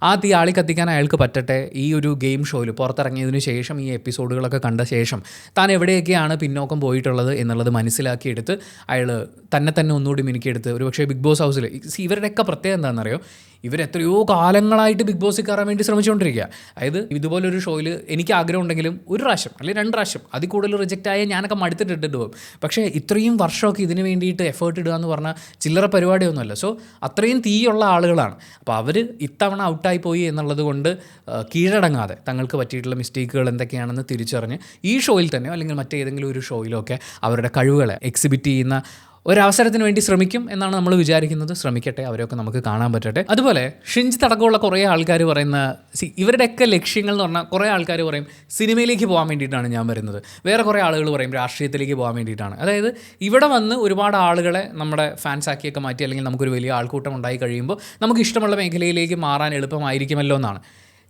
ആ തീ ആളി കത്തിക്കാൻ അയാൾക്ക് പറ്റട്ടെ. ഈ ഒരു ഗെയിം ഷോയിൽ പുറത്തിറങ്ങിയതിനു ശേഷം, ഈ എപ്പിസോഡുകളൊക്കെ കണ്ട ശേഷം താൻ എവിടെയൊക്കെയാണ് പിന്നോക്കം പോയിട്ടുള്ളത് എന്നുള്ളത് മനസ്സിലാക്കിയെടുത്ത് അയാൾ തന്നെ ഒന്നുകൂടി മിനുക്കിയെടുത്ത് ഒരു പക്ഷേ ബിഗ് ബോസ് ഹൗസിൽ ഇവരുടെയൊക്കെ പ്രത്യേകം എന്താണെന്നറിയോ, ഇവരെത്രയോ കാലങ്ങളായിട്ട് ബിഗ് ബോസിൽ കയറാൻ വേണ്ടി ശ്രമിച്ചുകൊണ്ടിരിക്കുക. അതായത് ഇതുപോലൊരു ഷോയിൽ എനിക്ക് ആഗ്രഹം ഉണ്ടെങ്കിലും ഒരു പ്രാവശ്യം അല്ലെങ്കിൽ 2 പ്രാവശ്യം അതിൽ കൂടുതൽ റിജക്റ്റ് ആയ ഞാനൊക്കെ മടുത്തിട്ടിട്ട് പോകും. പക്ഷേ ഇത്രയും വർഷമൊക്കെ ഇതിന് വേണ്ടിയിട്ട് എഫേർട്ട് ഇടുക എന്ന് പറഞ്ഞാൽ ചില്ലറ പരിപാടിയൊന്നുമല്ല. അത്രയും തീയുള്ള ആളുകളാണ്. അപ്പോൾ അവർ ഇത്തവണ ഔട്ടായി പോയി എന്നുള്ളത് കൊണ്ട് കീഴടങ്ങാതെ തങ്ങൾക്ക് പറ്റിയിട്ടുള്ള മിസ്റ്റേക്കുകൾ എന്തൊക്കെയാണെന്ന് തിരിച്ചറിഞ്ഞ് ഈ ഷോയിൽ തന്നെ അല്ലെങ്കിൽ മറ്റേതെങ്കിലും ഒരു ഷോയിലൊക്കെ അവരുടെ കഴിവുകളെ എക്സിബിറ്റ് ചെയ്യുന്ന ഒരവസരത്തിന് വേണ്ടി ശ്രമിക്കും എന്നാണ് നമ്മൾ വിചാരിക്കുന്നത്. ശ്രമിക്കട്ടെ, അവരൊക്കെ നമുക്ക് കാണാൻ പറ്റട്ടെ. അതുപോലെ ഷിൻജിത്ത് അടക്കമുള്ള കുറേ ആൾക്കാർ പറയുന്ന ഇവരുടെയൊക്കെ ലക്ഷ്യങ്ങൾ എന്ന് പറഞ്ഞാൽ കുറേ ആൾക്കാർ പറയും സിനിമയിലേക്ക് പോകാൻ വേണ്ടിയിട്ടാണ് ഞാൻ വരുന്നത്, വേറെ കുറേ ആളുകൾ പറയും രാഷ്ട്രീയത്തിലേക്ക് പോകാൻ വേണ്ടിയിട്ടാണ്. അതായത് ഇവിടെ വന്ന് ഒരുപാട് ആളുകളെ നമ്മുടെ ഫാൻസാക്കിയൊക്കെ മാറ്റി അല്ലെങ്കിൽ നമുക്കൊരു വലിയ ആൾക്കൂട്ടം ഉണ്ടായി കഴിയുമ്പോൾ നമുക്ക് ഇഷ്ടമുള്ള മേഖലയിലേക്ക് മാറാൻ എളുപ്പമായിരിക്കുമല്ലോ എന്നാണ്.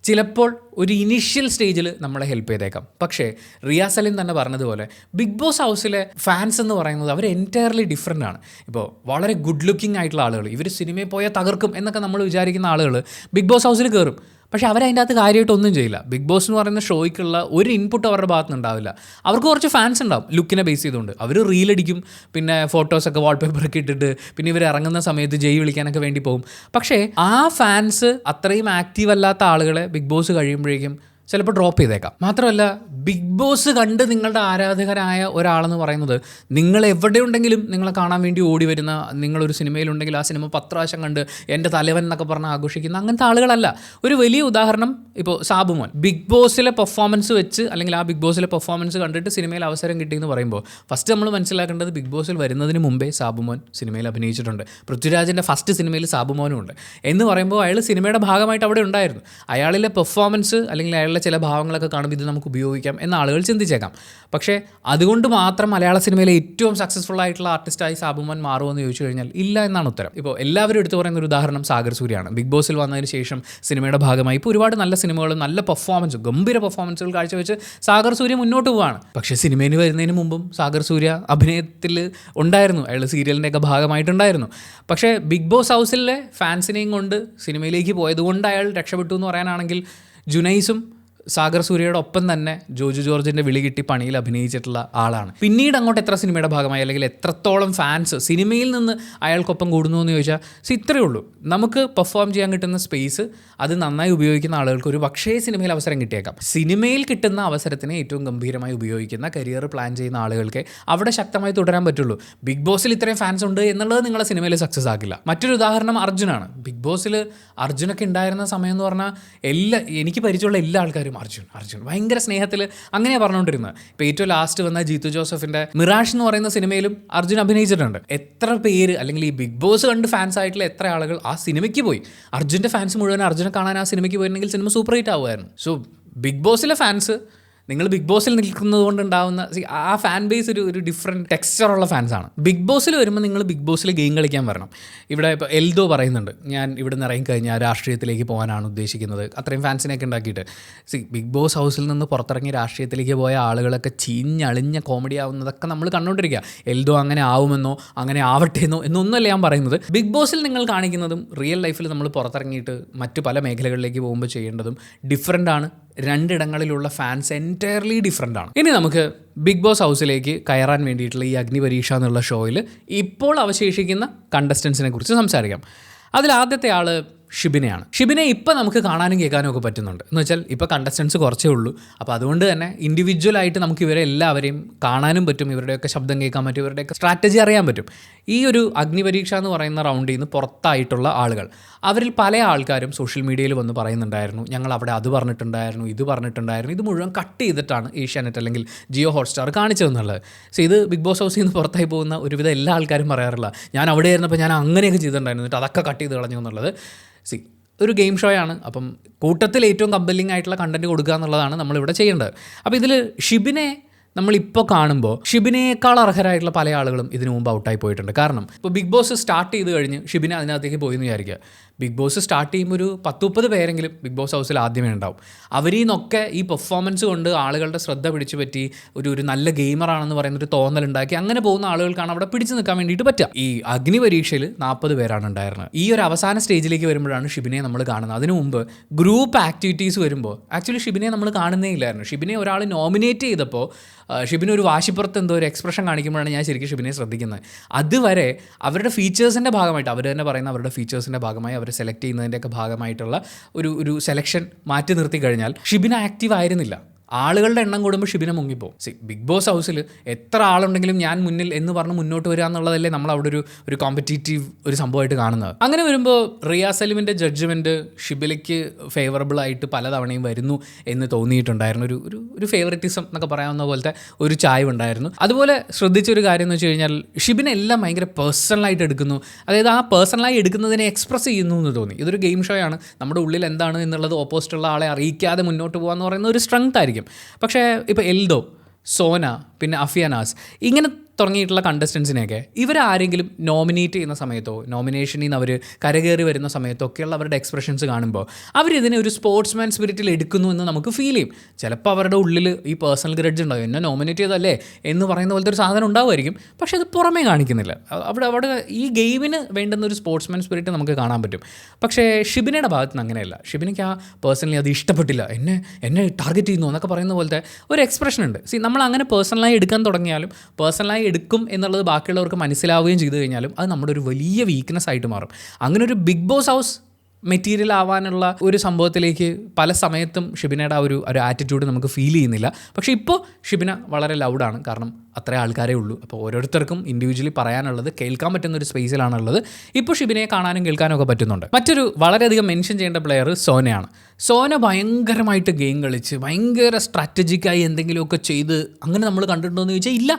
ചിലപ്പോൾ ഒരു ഇനീഷ്യൽ സ്റ്റേജിൽ നമ്മളെ ഹെൽപ്പ് ചെയ്തേക്കാം. പക്ഷേ റിയാസ് സലീം തന്നെ പറഞ്ഞതുപോലെ ബിഗ് ബോസ് ഹൗസിലെ ഫാൻസ് എന്ന് പറയുന്നത് അവർ എൻറ്റയർലി ഡിഫറെൻ്റ് ആണ്. ഇപ്പോൾ വളരെ ഗുഡ് ലുക്കിംഗ് ആയിട്ടുള്ള ആളുകൾ, ഇവർ സിനിമയിൽ പോയാൽ തകർക്കും എന്നൊക്കെ നമ്മൾ വിചാരിക്കുന്ന ആളുകൾ ബിഗ് ബോസ് ഹൗസിൽ കയറും. പക്ഷേ അവരതിൻ്റെ അകത്ത് കാര്യമായിട്ടൊന്നും ചെയ്യില്ല. ബിഗ് ബോസ് എന്ന് പറയുന്ന ഷോയ്ക്കുള്ള ഒരു ഇൻപുട്ട് അവരുടെ ഭാഗത്ത് നിന്ന് ഉണ്ടാവില്ല. അവർക്ക് കുറച്ച് ഫാൻസ് ഉണ്ടാവും ലുക്കിനെ ബേസ് ചെയ്തുകൊണ്ട്. അവർ റീലടിക്കും, പിന്നെ ഫോട്ടോസൊക്കെ വാൾപേപ്പറൊക്കെ ഇട്ടിട്ട് പിന്നെ ഇവർ ഇറങ്ങുന്ന സമയത്ത് ജയ് വിളിക്കാനൊക്കെ വേണ്ടി പോകും. പക്ഷേ ആ ഫാൻസ് അത്രയും ആക്റ്റീവ് അല്ലാത്ത ആളുകളെ ബിഗ് ബോസ് കഴിയുമ്പോഴേക്കും ചിലപ്പോൾ ഡ്രോപ്പ് ചെയ്തേക്കാം. മാത്രമല്ല ബിഗ് ബോസ് കണ്ട് നിങ്ങളുടെ ആരാധകരായ ഒരാളെന്ന് പറയുന്നത് നിങ്ങൾ എവിടെയുണ്ടെങ്കിലും നിങ്ങളെ കാണാൻ വേണ്ടി ഓടി വരുന്ന, നിങ്ങളൊരു സിനിമയിലുണ്ടെങ്കിൽ ആ സിനിമ 10 പ്രാവശ്യം കണ്ട് എൻ്റെ തലവൻ എന്നൊക്കെ പറഞ്ഞ് ആഘോഷിക്കുന്ന അങ്ങനത്തെ ആളുകളല്ല. ഒരു വലിയ ഉദാഹരണം ഇപ്പോൾ സാബുമോൻ ബിഗ് ബോസിലെ പെർഫോമൻസ് വെച്ച് അല്ലെങ്കിൽ ആ ബിഗ് ബോസിലെ പെർഫോമൻസ് കണ്ടിട്ട് സിനിമയിൽ അവസരം കിട്ടിയെന്ന് പറയുമ്പോൾ ഫസ്റ്റ് നമ്മൾ മനസ്സിലാക്കേണ്ടത് ബിഗ് ബോസിൽ വരുന്നതിന് മുമ്പേ സാബുമോൻ സിനിമയിൽ അഭിനയിച്ചിട്ടുണ്ട്. പൃഥ്വിരാജിൻ്റെ ഫസ്റ്റ് സിനിമയിൽ സാബുമോനും ഉണ്ട് എന്ന് പറയുമ്പോൾ അയാൾ സിനിമയുടെ ഭാഗമായിട്ട് അവിടെ ഉണ്ടായിരുന്നു. അയാളിലെ പെർഫോമൻസ് അല്ലെങ്കിൽ അയാളുടെ ചില ഭാവങ്ങളൊക്കെ കാണുമ്പോൾ ഇത് നമുക്ക് ഉപയോഗിക്കാം എന്ന ആളുകൾ ചിന്തിച്ചേക്കാം. പക്ഷേ അതുകൊണ്ട് മാത്രം മലയാള സിനിമയിലെ ഏറ്റവും സക്സസ്ഫുൾ ആയിട്ടുള്ള ആർട്ടിസ്റ്റായി സാബുമോൻ മാറുമെന്ന് ചോദിച്ചു കഴിഞ്ഞാൽ ഇല്ല എന്നാണ് ഉത്തരം. ഇപ്പോൾ എല്ലാവരും എടുത്തു പറയുന്ന ഒരു ഉദാഹരണം സാഗർ സൂര്യയാണ്. ബിഗ് ബോസിൽ വന്നതിന് ശേഷം സിനിമയുടെ ഭാഗമായി ഇപ്പോൾ ഒരുപാട് നല്ല സിനിമകളും നല്ല പെർഫോമൻസും ഗംഭീര പെർഫോമൻസുകൾ കാഴ്ചവെച്ച് സാഗർ സൂര്യ മുന്നോട്ട് പോവുകയാണ്. പക്ഷേ സിനിമയിൽ വരുന്നതിന് മുമ്പും സാഗർ സൂര്യ അഭിനയത്തിൽ ഉണ്ടായിരുന്നു, അയാൾ സീരിയലിൻ്റെയൊക്കെ ഭാഗമായിട്ടുണ്ടായിരുന്നു. പക്ഷേ ബിഗ് ബോസ് ഹൗസിലെ ഫാൻസിനെയും കൊണ്ട് സിനിമയിലേക്ക് പോയതുകൊണ്ട് അയാൾ രക്ഷപ്പെട്ടു എന്ന് പറയാനാണെങ്കിൽ ജുനൈസും സാഗർ സൂര്യയുടെ ഒപ്പം തന്നെ ജോജു ജോർജിൻ്റെ വിളി കിട്ടി പണിയിൽ അഭിനയിച്ചിട്ടുള്ള ആളാണ്. പിന്നീട് അങ്ങോട്ട് എത്ര സിനിമയുടെ ഭാഗമായി അല്ലെങ്കിൽ എത്രത്തോളം ഫാൻസ് സിനിമയിൽ നിന്ന് അയാൾക്കൊപ്പം കൂടുന്നു എന്ന് ചോദിച്ചാൽ ഇത്രയേ ഉള്ളൂ. നമുക്ക് പെർഫോം ചെയ്യാൻ കിട്ടുന്ന സ്പേസ് അത് നന്നായി ഉപയോഗിക്കുന്ന ആളുകൾക്ക് ഒരു പക്ഷേ സിനിമയിൽ അവസരം കിട്ടിയേക്കാം. സിനിമയിൽ കിട്ടുന്ന അവസരത്തിനെ ഏറ്റവും ഗംഭീരമായി ഉപയോഗിക്കുന്ന കരിയർ പ്ലാൻ ചെയ്യുന്ന ആളുകൾക്ക് അവിടെ ശക്തമായി തുടരാൻ പറ്റുള്ളൂ. ബിഗ് ബോസിൽ ഇത്രയും ഫാൻസ് ഉണ്ട് എന്നുള്ളത് നിങ്ങളെ സിനിമയിൽ സക്സസ് ആക്കില്ല. മറ്റൊരു ഉദാഹരണം അർജുനാണ്. ബിഗ് ബോസിൽ അർജുനൊക്കെ ഉണ്ടായിരുന്ന സമയം എന്ന് പറഞ്ഞാൽ എനിക്ക് പരിചയമുള്ള എല്ലാ ആൾക്കാരും അർജുൻ ഭയങ്കര സ്നേഹത്തിൽ അങ്ങനെയാണ് പറഞ്ഞുകൊണ്ടിരുന്നത്. ഇപ്പോൾ ഏറ്റവും ലാസ്റ്റ് വന്ന ജീത്തു ജോസഫിൻ്റെ മിറാഷ് എന്ന് പറയുന്ന സിനിമയിലും അർജുൻ അഭിനയിച്ചിട്ടുണ്ട്. എത്ര പേര് അല്ലെങ്കിൽ ഈ ബിഗ് ബോസ് കണ്ട് ഫാൻസ് ആയിട്ടുള്ള എത്ര ആളുകൾ ആ സിനിമയ്ക്ക് പോയി. അർജുൻ്റെ ഫാൻസ് മുഴുവൻ അർജുനെ കാണാൻ ആ സിനിമയ്ക്ക് പോയിരുന്നെങ്കിൽ സിനിമ സൂപ്പർ ഹിറ്റ് ആവുമായിരുന്നു. സോ ബിഗ് ബോസിലെ ഫാൻസ് നിങ്ങൾ ബിഗ് ബോസിൽ നിൽക്കുന്നത് കൊണ്ടുണ്ടാവുന്ന ആ ഫാൻ ബേസ് ഒരു ഡിഫറെൻറ്റ് ടെക്സ്ചറുള്ള ഫാൻസാണ്. ബിഗ് ബോസിൽ വരുമ്പോൾ നിങ്ങൾ ബിഗ് ബോസിൽ ഗെയിം കളിക്കാൻ വരണം. ഇവിടെ ഇപ്പോൾ എൽദോ പറയുന്നുണ്ട്, ഞാൻ ഇവിടെ നിന്ന് ഇറങ്ങിക്കഴിഞ്ഞാൽ രാഷ്ട്രീയത്തിലേക്ക് പോകാനാണ് ഉദ്ദേശിക്കുന്നത്, അത്രയും ഫാൻസിനെയൊക്കെ ഉണ്ടാക്കിയിട്ട്. ബിഗ് ബോസ് ഹൗസിൽ നിന്ന് പുറത്തിറങ്ങി രാഷ്ട്രീയത്തിലേക്ക് പോയ ആളുകളൊക്കെ ചീഞ്ഞളിഞ്ഞ കോമഡി ആവുന്നതൊക്കെ നമ്മൾ കണ്ടുകൊണ്ടിരിക്കുക. എൽദോ അങ്ങനെ ആവുമെന്നോ അങ്ങനെ ആവട്ടെ എന്നൊന്നുമല്ല ഞാൻ പറയുന്നത്. ബിഗ് ബോസിൽ നിങ്ങൾ കാണിക്കുന്നതും റിയൽ ലൈഫിൽ നമ്മൾ പുറത്തിറങ്ങിയിട്ട് മറ്റു പല മേഖലകളിലേക്ക് പോകുമ്പോൾ ചെയ്യേണ്ടതും ഡിഫറൻ്റ് ആണ്. രണ്ടിടങ്ങളിലുള്ള ഫാൻസ് എൻറ്റയർലി ഡിഫറൻ്റ് ആണ്. ഇനി നമുക്ക് ബിഗ് ബോസ് ഹൗസിലേക്ക് കയറാൻ വേണ്ടിയിട്ടുള്ള ഈ അഗ്നിപരീക്ഷ എന്നുള്ള ഷോയിൽ ഇപ്പോൾ അവശേഷിക്കുന്ന കണ്ടസ്റ്റൻസിനെ കുറിച്ച് സംസാരിക്കാം. അതിൽ ആദ്യത്തെ ആൾ ഷിബിനെയാണ്. ഷിബിനെ ഇപ്പം നമുക്ക് കാണാനും കേൾക്കാനും ഒക്കെ പറ്റുന്നുണ്ട്. എന്ന് വെച്ചാൽ ഇപ്പോൾ കണ്ടസ്റ്റൻസ് കുറച്ചേ ഉള്ളൂ. അപ്പോൾ അതുകൊണ്ട് തന്നെ ഇൻഡിവിജ്വലായിട്ട് നമുക്ക് ഇവരെ എല്ലാവരെയും കാണാനും പറ്റും, ഇവരുടെയൊക്കെ ശബ്ദം കേൾക്കാൻ പറ്റും, ഇവരുടെയൊക്കെ സ്ട്രാറ്റജി അറിയാൻ പറ്റും. ഈ ഒരു അഗ്നിപരീക്ഷ എന്ന് പറയുന്ന റൗണ്ടിൽ നിന്ന് പുറത്തായിട്ടുള്ള ആളുകൾ, അവരിൽ പല ആൾക്കാരും സോഷ്യൽ മീഡിയയിൽ വന്ന് പറയുന്നുണ്ടായിരുന്നു, ഞങ്ങൾ അവിടെ അത് പറഞ്ഞിട്ടുണ്ടായിരുന്നു, ഇത് പറഞ്ഞിട്ടുണ്ടായിരുന്നു, ഇത് മുഴുവൻ കട്ട് ചെയ്തിട്ടാണ് ഏഷ്യാനെറ്റ് അല്ലെങ്കിൽ ജിയോ ഹോട്ട്സ്റ്റാർ കാണിച്ചതെന്നുള്ളത്. സോ ഇത് ബിഗ് ബോസ് ഹൗസിൽ നിന്ന് പുറത്തായി പോകുന്ന ഒരുവിധം എല്ലാ ആൾക്കാരും പറയാറില്ല, ഞാൻ അവിടെ ആയിരുന്നപ്പോൾ ഞാൻ അങ്ങനെയൊക്കെ ചെയ്തിട്ടുണ്ടായിരുന്നു, എന്നിട്ട് അതൊക്കെ കട്ട് ചെയ്ത് കളഞ്ഞു എന്നുള്ളത്. ഒരു ഗെയിം ഷോയാണ്. അപ്പം കൂട്ടത്തിൽ ഏറ്റവും കമ്പല്ലിംഗ് ആയിട്ടുള്ള കണ്ടൻറ്റ് കൊടുക്കുക എന്നുള്ളതാണ് നമ്മളിവിടെ ചെയ്യേണ്ടത്. അപ്പോൾ ഇതിൽ ഷിബിനെ നമ്മളിപ്പോൾ കാണുമ്പോൾ ഷിബിനേക്കാൾ അർഹരായിട്ടുള്ള പല ആളുകളും ഇതിനു മുമ്പ് ഔട്ടായി പോയിട്ടുണ്ട്. കാരണം ഇപ്പോൾ ബിഗ് ബോസ് സ്റ്റാർട്ട് ചെയ്ത് കഴിഞ്ഞ് ഷിബിനെ അതിനകത്തേക്ക് പോയി എന്ന് വിചാരിക്കുക. ബിഗ് ബോസ് സ്റ്റാർട്ട് ചെയ്യുമ്പോൾ ഒരു 10-30 പേരെങ്കിലും ബിഗ് ബോസ് ഹൗസിൽ ആദ്യമേ ഉണ്ടാവും. അവരിൽ നിന്നൊക്കെ ഈ പെർഫോമൻസ് കൊണ്ട് ആളുകളുടെ ശ്രദ്ധ പിടിച്ചു പറ്റി ഒരു നല്ല ഗെയിമറാണെന്ന് പറയുന്നൊരു തോന്നലുണ്ടാക്കി അങ്ങനെ പോകുന്ന ആളുകൾക്കാണ് അവിടെ പിടിച്ചു നിൽക്കാൻ വേണ്ടിയിട്ട് പറ്റുക. ഈ അഗ്നിപരീക്ഷയിൽ 40 പേരാണ് ഉണ്ടായിരുന്നത്. ഈ ഒരു അവസാന സ്റ്റേജിലേക്ക് വരുമ്പോഴാണ് ഷിബിനെ നമ്മൾ കാണുന്നത്. അതിനു മുമ്പ് ഗ്രൂപ്പ് ആക്ടിവിറ്റീസ് വരുമ്പോൾ ആക്ച്വലി ഷിബിനെ നമ്മൾ കാണുന്നേ ഇല്ലായിരുന്നു. ഷിബിനെ ഒരാൾ നോമിനേറ്റ് ചെയ്തപ്പോൾ ഷിബിന് ഒരു വാശിപ്പുറത്ത് എന്തോ ഒരു എക്സ്പ്രഷൻ കാണിക്കുമ്പോഴാണ് ഞാൻ ശരിക്കും ഷിബിനെ ശ്രദ്ധിക്കുന്നത്. അതുവരെ അവരുടെ ഫീച്ചേഴ്സിൻ്റെ ഭാഗമായിട്ട് അവർ തന്നെ പറയുന്ന അവരുടെ ഫീച്ചേഴ്സിൻ്റെ ഭാഗമായി അവർ സെലക്ട് ചെയ്യുന്നതിൻ്റെയൊക്കെ ഭാഗമായിട്ടുള്ള ഒരു സെലക്ഷൻ മാറ്റി നിർത്തി കഴിഞ്ഞാൽ ഷിബിന ആക്റ്റീവ് ആയിരുന്നില്ല. ആളുകളുടെ എണ്ണം കൂടുമ്പോൾ ഷിബിനെ മുങ്ങിപ്പോവും. ബിഗ് ബോസ് ഹൗസിൽ എത്ര ആളുണ്ടെങ്കിലും ഞാൻ മുന്നിൽ എന്ന് പറഞ്ഞ് മുന്നോട്ട് വരിക എന്നുള്ളതല്ലേ നമ്മൾ അവിടെ ഒരു കോമ്പറ്റീറ്റീവ് ഒരു സംഭവമായിട്ട് കാണുന്നത്. അങ്ങനെ വരുമ്പോൾ റിയ സലിമിൻ്റെ ജഡ്ജ്മെൻറ്റ് ഷിബിലയ്ക്ക് ഫേവറബിൾ ആയിട്ട് പലതവണയും വരുന്നു എന്ന് തോന്നിയിട്ടുണ്ടായിരുന്നു. ഒരു ഫേവറിറ്റിസം എന്നൊക്കെ പറയാവുന്ന പോലത്തെ ഒരു ചായ്വ് ഉണ്ടായിരുന്നു. അതുപോലെ ശ്രദ്ധിച്ചൊരു കാര്യം എന്ന് വെച്ച് കഴിഞ്ഞാൽ ഷിബിനെ എല്ലാം ഭയങ്കര പേഴ്സണലായിട്ട് എടുക്കുന്നു. അതായത് ആ പേഴ്സണലായി എടുക്കുന്നതിനെ എക്സ്പ്രസ് ചെയ്യുന്നു എന്ന് തോന്നി. ഇതൊരു ഗെയിം ഷോ ആണ്. നമ്മുടെ ഉള്ളിൽ എന്താണ് എന്നുള്ളത് ഓപ്പോസിറ്റുള്ള ആളെ അറിയിക്കാതെ മുന്നോട്ട് പോകുക എന്ന് പറയുന്ന ഒരു സ്ട്രെങ്ത് ആയിരിക്കും. പക്ഷേ ഇപ്പോൾ എൽദോ, സോന, പിന്നെ അഫിയാനാസ് ഇങ്ങനെ തുടങ്ങിയിട്ടുള്ള കണ്ടസ്റ്റൻസിനെയൊക്കെ ഇവരാരെങ്കിലും നോമിനേറ്റ് ചെയ്യുന്ന സമയത്തോ നോമിനേഷനിൽ നിന്ന് അവർ കരകയറി വരുന്ന സമയത്തോ ഒക്കെയുള്ള അവരുടെ എക്സ്പ്രഷൻസ് കാണുമ്പോൾ അവരിതിനെ ഒരു സ്പോർട്സ്മാൻ സ്പിരിറ്റിൽ എടുക്കുന്നു എന്ന് നമുക്ക് ഫീൽ ചെയ്യും. ചിലപ്പോൾ അവരുടെ ഉള്ളിൽ ഈ പേഴ്സണൽ ഗ്രഡ്ജ് ഉണ്ടാവും, എന്നെ നോമിനേറ്റ് ചെയ്തല്ലേ എന്ന് പറയുന്ന പോലത്തെ ഒരു സാധനം ഉണ്ടാവുമായിരിക്കും. പക്ഷേ അത് പുറമേ കാണിക്കുന്നില്ല. അവിടെ ഈ ഗെയിമിന് വേണ്ടുന്ന ഒരു സ്പോർട്സ്മാൻ സ്പിരിറ്റ് നമുക്ക് കാണാൻ പറ്റും. പക്ഷേ ഷിബിനയുടെ ഭാഗത്ത് നിന്ന് അങ്ങനെയല്ല. ഷിബിനയ്ക്ക് ആ പേഴ്സണലി അത് ഇഷ്ടപ്പെട്ടില്ല, എന്നെ ടാർഗറ്റ് ചെയ്യുന്നു എന്നൊക്കെ പറയുന്ന പോലത്തെ ഒരു എക്സ്പ്രഷൻ ഉണ്ട്. നമ്മൾ അങ്ങനെ പേഴ്സണലായി എടുക്കാൻ തുടങ്ങിയാലും പേഴ്സണലായി എടുക്കും എന്നുള്ളത് ബാക്കിയുള്ളവർക്ക് മനസ്സിലാവുകയും ചെയ്തു കഴിഞ്ഞാലും അത് നമ്മുടെ ഒരു വലിയ വീക്ക്നെസ് ആയിട്ട് മാറും. അങ്ങനെ ഒരു ബിഗ് ബോസ് ഹൗസ് മെറ്റീരിയൽ ആവാനുള്ള ഒരു സംഭവത്തിലേക്ക് പല സമയത്തും ഷിബിനയുടെ ഒരു ആറ്റിറ്റ്യൂഡ് നമുക്ക് ഫീൽ ചെയ്യുന്നില്ല. പക്ഷേ ഇപ്പോൾ ഷിബിന വളരെ ലൗഡാണ്. കാരണം അത്രേ ആൾക്കാരേ ഉള്ളൂ. അപ്പോൾ ഓരോരുത്തർക്കും ഇൻഡിവിജ്വലി പറയാനുള്ളത് കേൾക്കാൻ പറ്റുന്ന ഒരു സ്പേസിലാണുള്ളത്. ഇപ്പോൾ ഷിബിനെ കാണാനും കേൾക്കാനും ഒക്കെ പറ്റുന്നുണ്ട്. മറ്റൊരു വളരെയധികം മെൻഷൻ ചെയ്യേണ്ട പ്ലെയർ സോനയാണ്. സോന ഭയങ്കരമായിട്ട് ഗെയിം കളിച്ച് ഭയങ്കര സ്ട്രാറ്റജിക്കായി എന്തെങ്കിലുമൊക്കെ ചെയ്ത് അങ്ങനെ നമ്മൾ കണ്ടിട്ടുണ്ടോ എന്ന് ചോദിച്ചാൽ ഇല്ല.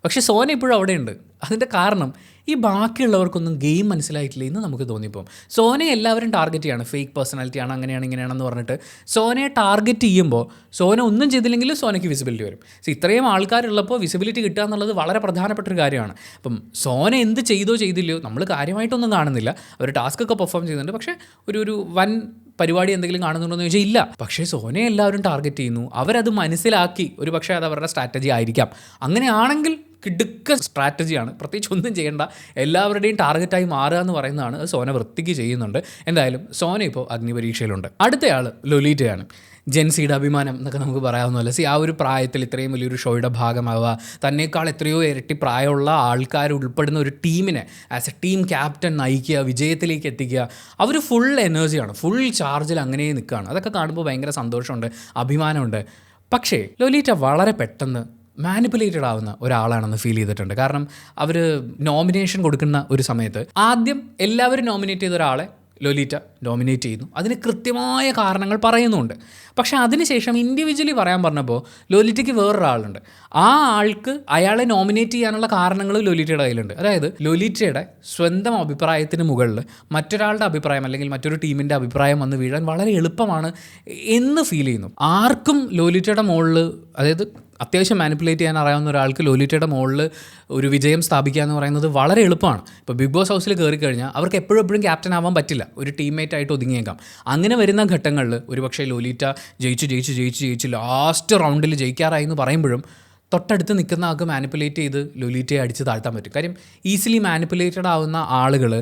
പക്ഷേ സോന ഇപ്പോഴും അവിടെയുണ്ട്. അതിൻ്റെ കാരണം ഈ ബാക്കിയുള്ളവർക്കൊന്നും ഗെയിം മനസ്സിലായിട്ടില്ല എന്ന് നമുക്ക് തോന്നിപ്പോകും. സോനയെ എല്ലാവരും ടാർഗറ്റ് ചെയ്യാണ്, ഫേക്ക് പേഴ്സണാലിറ്റിയാണ്, അങ്ങനെയാണ് ഇങ്ങനെയാണെന്ന് പറഞ്ഞിട്ട് സോനയെ ടാർഗറ്റ് ചെയ്യുമ്പോൾ സോന ഒന്നും ചെയ്തില്ലെങ്കിലും സോനയ്ക്ക് വിസിബിലിറ്റി വരും. ഇത്രയും ആൾക്കാരുള്ളപ്പോൾ വിസിബിലിറ്റി കിട്ടുക എന്നുള്ളത് വളരെ പ്രധാനപ്പെട്ടൊരു കാര്യമാണ്. അപ്പം സോന എന്ത് ചെയ്തില്ലയോ നമ്മൾ കാര്യമായിട്ടൊന്നും കാണുന്നില്ല. അവർ ടാസ്ക്കൊക്കെ പെർഫോം ചെയ്യുന്നുണ്ട്. പക്ഷേ ഒരു വൻ പരിപാടി എന്തെങ്കിലും കാണുന്നുണ്ടോ എന്ന് ചോദിച്ചാൽ ഇല്ല. പക്ഷേ സോനയെ എല്ലാവരും ടാർഗറ്റ് ചെയ്യുന്നു. അവരത് മനസ്സിലാക്കി ഒരു പക്ഷേ അത് അവരുടെ സ്ട്രാറ്റജി ആയിരിക്കാം. അങ്ങനെയാണെങ്കിൽ കിടുക്ക സ്ട്രാറ്റജിയാണ്. പ്രത്യേകിച്ച് ഒന്നും ചെയ്യേണ്ട, എല്ലാവരുടെയും ടാർഗറ്റായി മാറുക എന്ന് പറയുന്നതാണ്. അത് സോന വൃത്തിക്ക് ചെയ്യുന്നുണ്ട്. എന്തായാലും സോന ഇപ്പോൾ അഗ്നിപരീക്ഷയിലുണ്ട്. അടുത്തയാൾ ലൊലീറ്റയാണ്. ജെൻസിയുടെ അഭിമാനം എന്നൊക്കെ നമുക്ക് പറയാവുന്നതല്ല. ആ ഒരു പ്രായത്തിൽ ഇത്രയും വലിയൊരു ഷോയുടെ ഭാഗമാവുക, തന്നേക്കാൾ എത്രയോ ഇരട്ടി പ്രായമുള്ള ആൾക്കാർ ഉൾപ്പെടുന്ന ഒരു ടീമിനെ ആസ് എ ടീം ക്യാപ്റ്റൻ നയിക്കുക, വിജയത്തിലേക്ക് എത്തിക്കുക. അവർ ഫുൾ എനർജിയാണ്, ഫുൾ ചാർജിൽ അങ്ങനെ നിൽക്കുകയാണ്. അതൊക്കെ കാണുമ്പോൾ ഭയങ്കര സന്തോഷമുണ്ട്, അഭിമാനമുണ്ട്. പക്ഷേ ലൊലീറ്റ വളരെ പെട്ടെന്ന് മാനിപ്പുലേറ്റഡ് ആവുന്ന ഒരാളാണെന്ന് ഫീൽ ചെയ്തിട്ടുണ്ട്. കാരണം അവർ നോമിനേഷൻ കൊടുക്കുന്ന ഒരു സമയത്ത് ആദ്യം എല്ലാവരും നോമിനേറ്റ് ചെയ്ത ഒരാളെ ലൊലീറ്റ നോമിനേറ്റ് ചെയ്യുന്നു. അതിന് കൃത്യമായ കാരണങ്ങൾ പറയുന്നുണ്ട്. പക്ഷേ അതിനുശേഷം ഇൻഡിവിജ്വലി പറയാൻ പറഞ്ഞപ്പോൾ ലൊലീറ്റയ്ക്ക് വേറൊരാളുണ്ട്. ആ ആൾക്ക് അയാളെ നോമിനേറ്റ് ചെയ്യാനുള്ള കാരണങ്ങൾ ലൊലീറ്റയുടെ കയ്യിലുണ്ട്. അതായത് ലൊലീറ്റയുടെ സ്വന്തം അഭിപ്രായത്തിന് മുകളിൽ മറ്റൊരാളുടെ അഭിപ്രായം അല്ലെങ്കിൽ മറ്റൊരു ടീമിൻ്റെ അഭിപ്രായം വന്ന് വീഴാൻ വളരെ എളുപ്പമാണ് എന്ന് ഫീൽ ചെയ്യുന്നു. ആർക്കും ലൊലീറ്റയുടെ മുകളിൽ, അതായത് അത്യാവശ്യം മാനിപ്പുലേറ്റ് ചെയ്യാൻ അറിയാവുന്ന ഒരാൾക്ക് ലൊലീറ്റയുടെ മുകളിൽ ഒരു വിജയം സ്ഥാപിക്കുക എന്ന് പറയുന്നത് വളരെ എളുപ്പമാണ്. ഇപ്പോൾ ബിഗ് ബോസ് ഹൗസിൽ കയറി കഴിഞ്ഞാൽ അവർക്ക് എപ്പോഴും ക്യാപ്റ്റൻ ആവാൻ പറ്റില്ല, ഒരു ടീംമേറ്റ് ആയിട്ട് ഒതുങ്ങിയേക്കാം. അങ്ങനെ വരുന്ന ഘട്ടങ്ങളിൽ ഒരുപക്ഷെ ലൊലീറ്റ ജയിച്ച് ലാസ്റ്റ് റൗണ്ടിൽ ജയിക്കാറായി എന്ന് പറയുമ്പോഴും തൊട്ടടുത്ത് നിൽക്കുന്ന ആൾക്ക് മാനിപ്പുലേറ്റ് ചെയ്ത് ലൊലീറ്റയെ അടിച്ച് താഴ്ത്താൻ പറ്റും. കാര്യം ഈസിലി മാനിപ്പുലേറ്റഡ് ആവുന്ന ആളുകൾ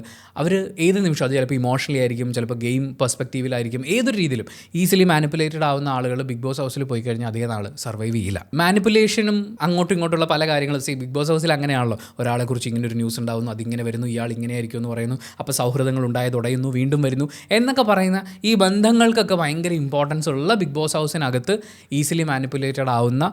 അവർ ഏത് നിമിഷം, അത് ചിലപ്പോൾ ഇമോഷണലി ആയിരിക്കും, ചിലപ്പോൾ ഗെയിം പെർസ്പെക്റ്റീവിലായിരിക്കും, ഏതൊരു രീതിയിലും ഈസിലി മാനിപ്പുലേറ്റഡ് ആവുന്ന ആളുകൾ ബിഗ് ബോസ് ഹൗസിൽ പോയി കഴിഞ്ഞാൽ അധികം നാൾ സർവൈവ് ചെയ്യില്ല. മാനിപ്പുലേഷനും അങ്ങോട്ടും ഇങ്ങോട്ടുള്ള പല കാര്യങ്ങളും ബിഗ് ബോസ് ഹൗസിൽ അങ്ങനെയാണല്ലോ. ഒരാളെക്കുറിച്ച് ഇങ്ങനെ ഒരു ന്യൂസ് ഉണ്ടാകുന്നു, അതിങ്ങനെ വരുന്നു, ഇയാൾ ഇങ്ങനെ ആയിരിക്കും എന്ന് പറയുന്നു, അപ്പോൾ സൗഹൃദങ്ങൾ ഉണ്ടായത് ഉടയുന്നു, വീണ്ടും വരുന്നു എന്നൊക്കെ പറയുന്ന ഈ ബന്ധങ്ങൾക്കൊക്കെ ഭയങ്കര ഇമ്പോർട്ടൻസ് ഉള്ള ബിഗ് ബോസ് ഹൗസിനകത്ത് ഈസിലി മാനിപ്പുലേറ്റഡ് ആവുന്ന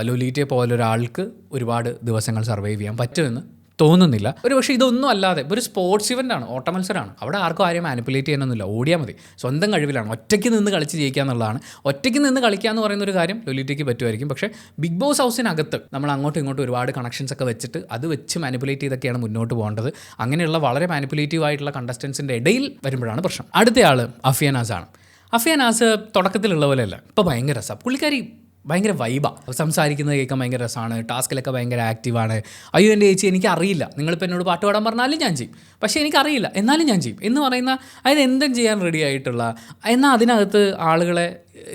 ലൊലീറ്റയെ പോലൊരാൾക്ക് ഒരുപാട് ദിവസങ്ങൾ സർവൈവ് ചെയ്യാൻ പറ്റുമെന്ന് തോന്നുന്നില്ല. ഒരു പക്ഷേ ഇതൊന്നും അല്ലാതെ ഒരു സ്പോർട്സ് ഇവൻ്റാണ്, ഓട്ടമത്സരമാണ്. അവിടെ ആർക്കും ആരെയും മാനിപ്പുലേറ്റ് ചെയ്യാനൊന്നുമില്ല, ഓടിയാൽ മതി, സ്വന്തം കഴിവിലാണ്, ഒറ്റയ്ക്ക് നിന്ന് കളിച്ച് ജയിക്കുക എന്നുള്ളതാണ്. ഒറ്റയ്ക്ക് നിന്ന് കളിക്കുക എന്ന് പറയുന്നൊരു കാര്യം ലൊലീറ്റയ്ക്ക് പറ്റുമായിരിക്കും. പക്ഷേ ബിഗ് ബോസ് ഹൗസിനകത്ത് നമ്മൾ അങ്ങോട്ടും ഇങ്ങോട്ടും ഒരുപാട് കണക്ഷൻസ് ഒക്കെ വെച്ചിട്ട് അത് വെച്ച് മാനിപ്പുലേറ്റ് ചെയ്തൊക്കെയാണ് മുന്നോട്ട് പോകേണ്ടത്. അങ്ങനെയുള്ള വളരെ മാനിപ്പുലേറ്റീവ് ആയിട്ടുള്ള കണ്ടസ്റ്റൻസിൻ്റെ ഇടയിൽ വരുമ്പോഴാണ് പ്രശ്നം. അടുത്തയാൾ അഫിയനാസാണ്. അഫിയനാസ് തുടക്കത്തിലുള്ള പോലെയല്ല, ഇപ്പോൾ ഭയങ്കര രസമാണ്. പുള്ളിക്കാരി ഭയങ്കര വൈബാണ്, സംസാരിക്കുന്നത് കേൾക്കാൻ ഭയങ്കര രസമാണ്, ടാസ്കിലൊക്കെ ഭയങ്കര ആക്റ്റീവാണ്. അയ്യോ എൻ്റെ ചേച്ചി എനിക്കറിയില്ല, നിങ്ങളിപ്പോൾ എന്നോട് പാട്ട് പാടാൻ പറഞ്ഞാലും ഞാൻ ചെയ്യും, പക്ഷേ എനിക്കറിയില്ല എന്നാലും ഞാൻ ചെയ്യും എന്ന് പറയുന്ന, അതായത് എന്തും ചെയ്യാൻ റെഡി ആയിട്ടുള്ള, എന്നാൽ അതിനകത്ത് ആളുകളെ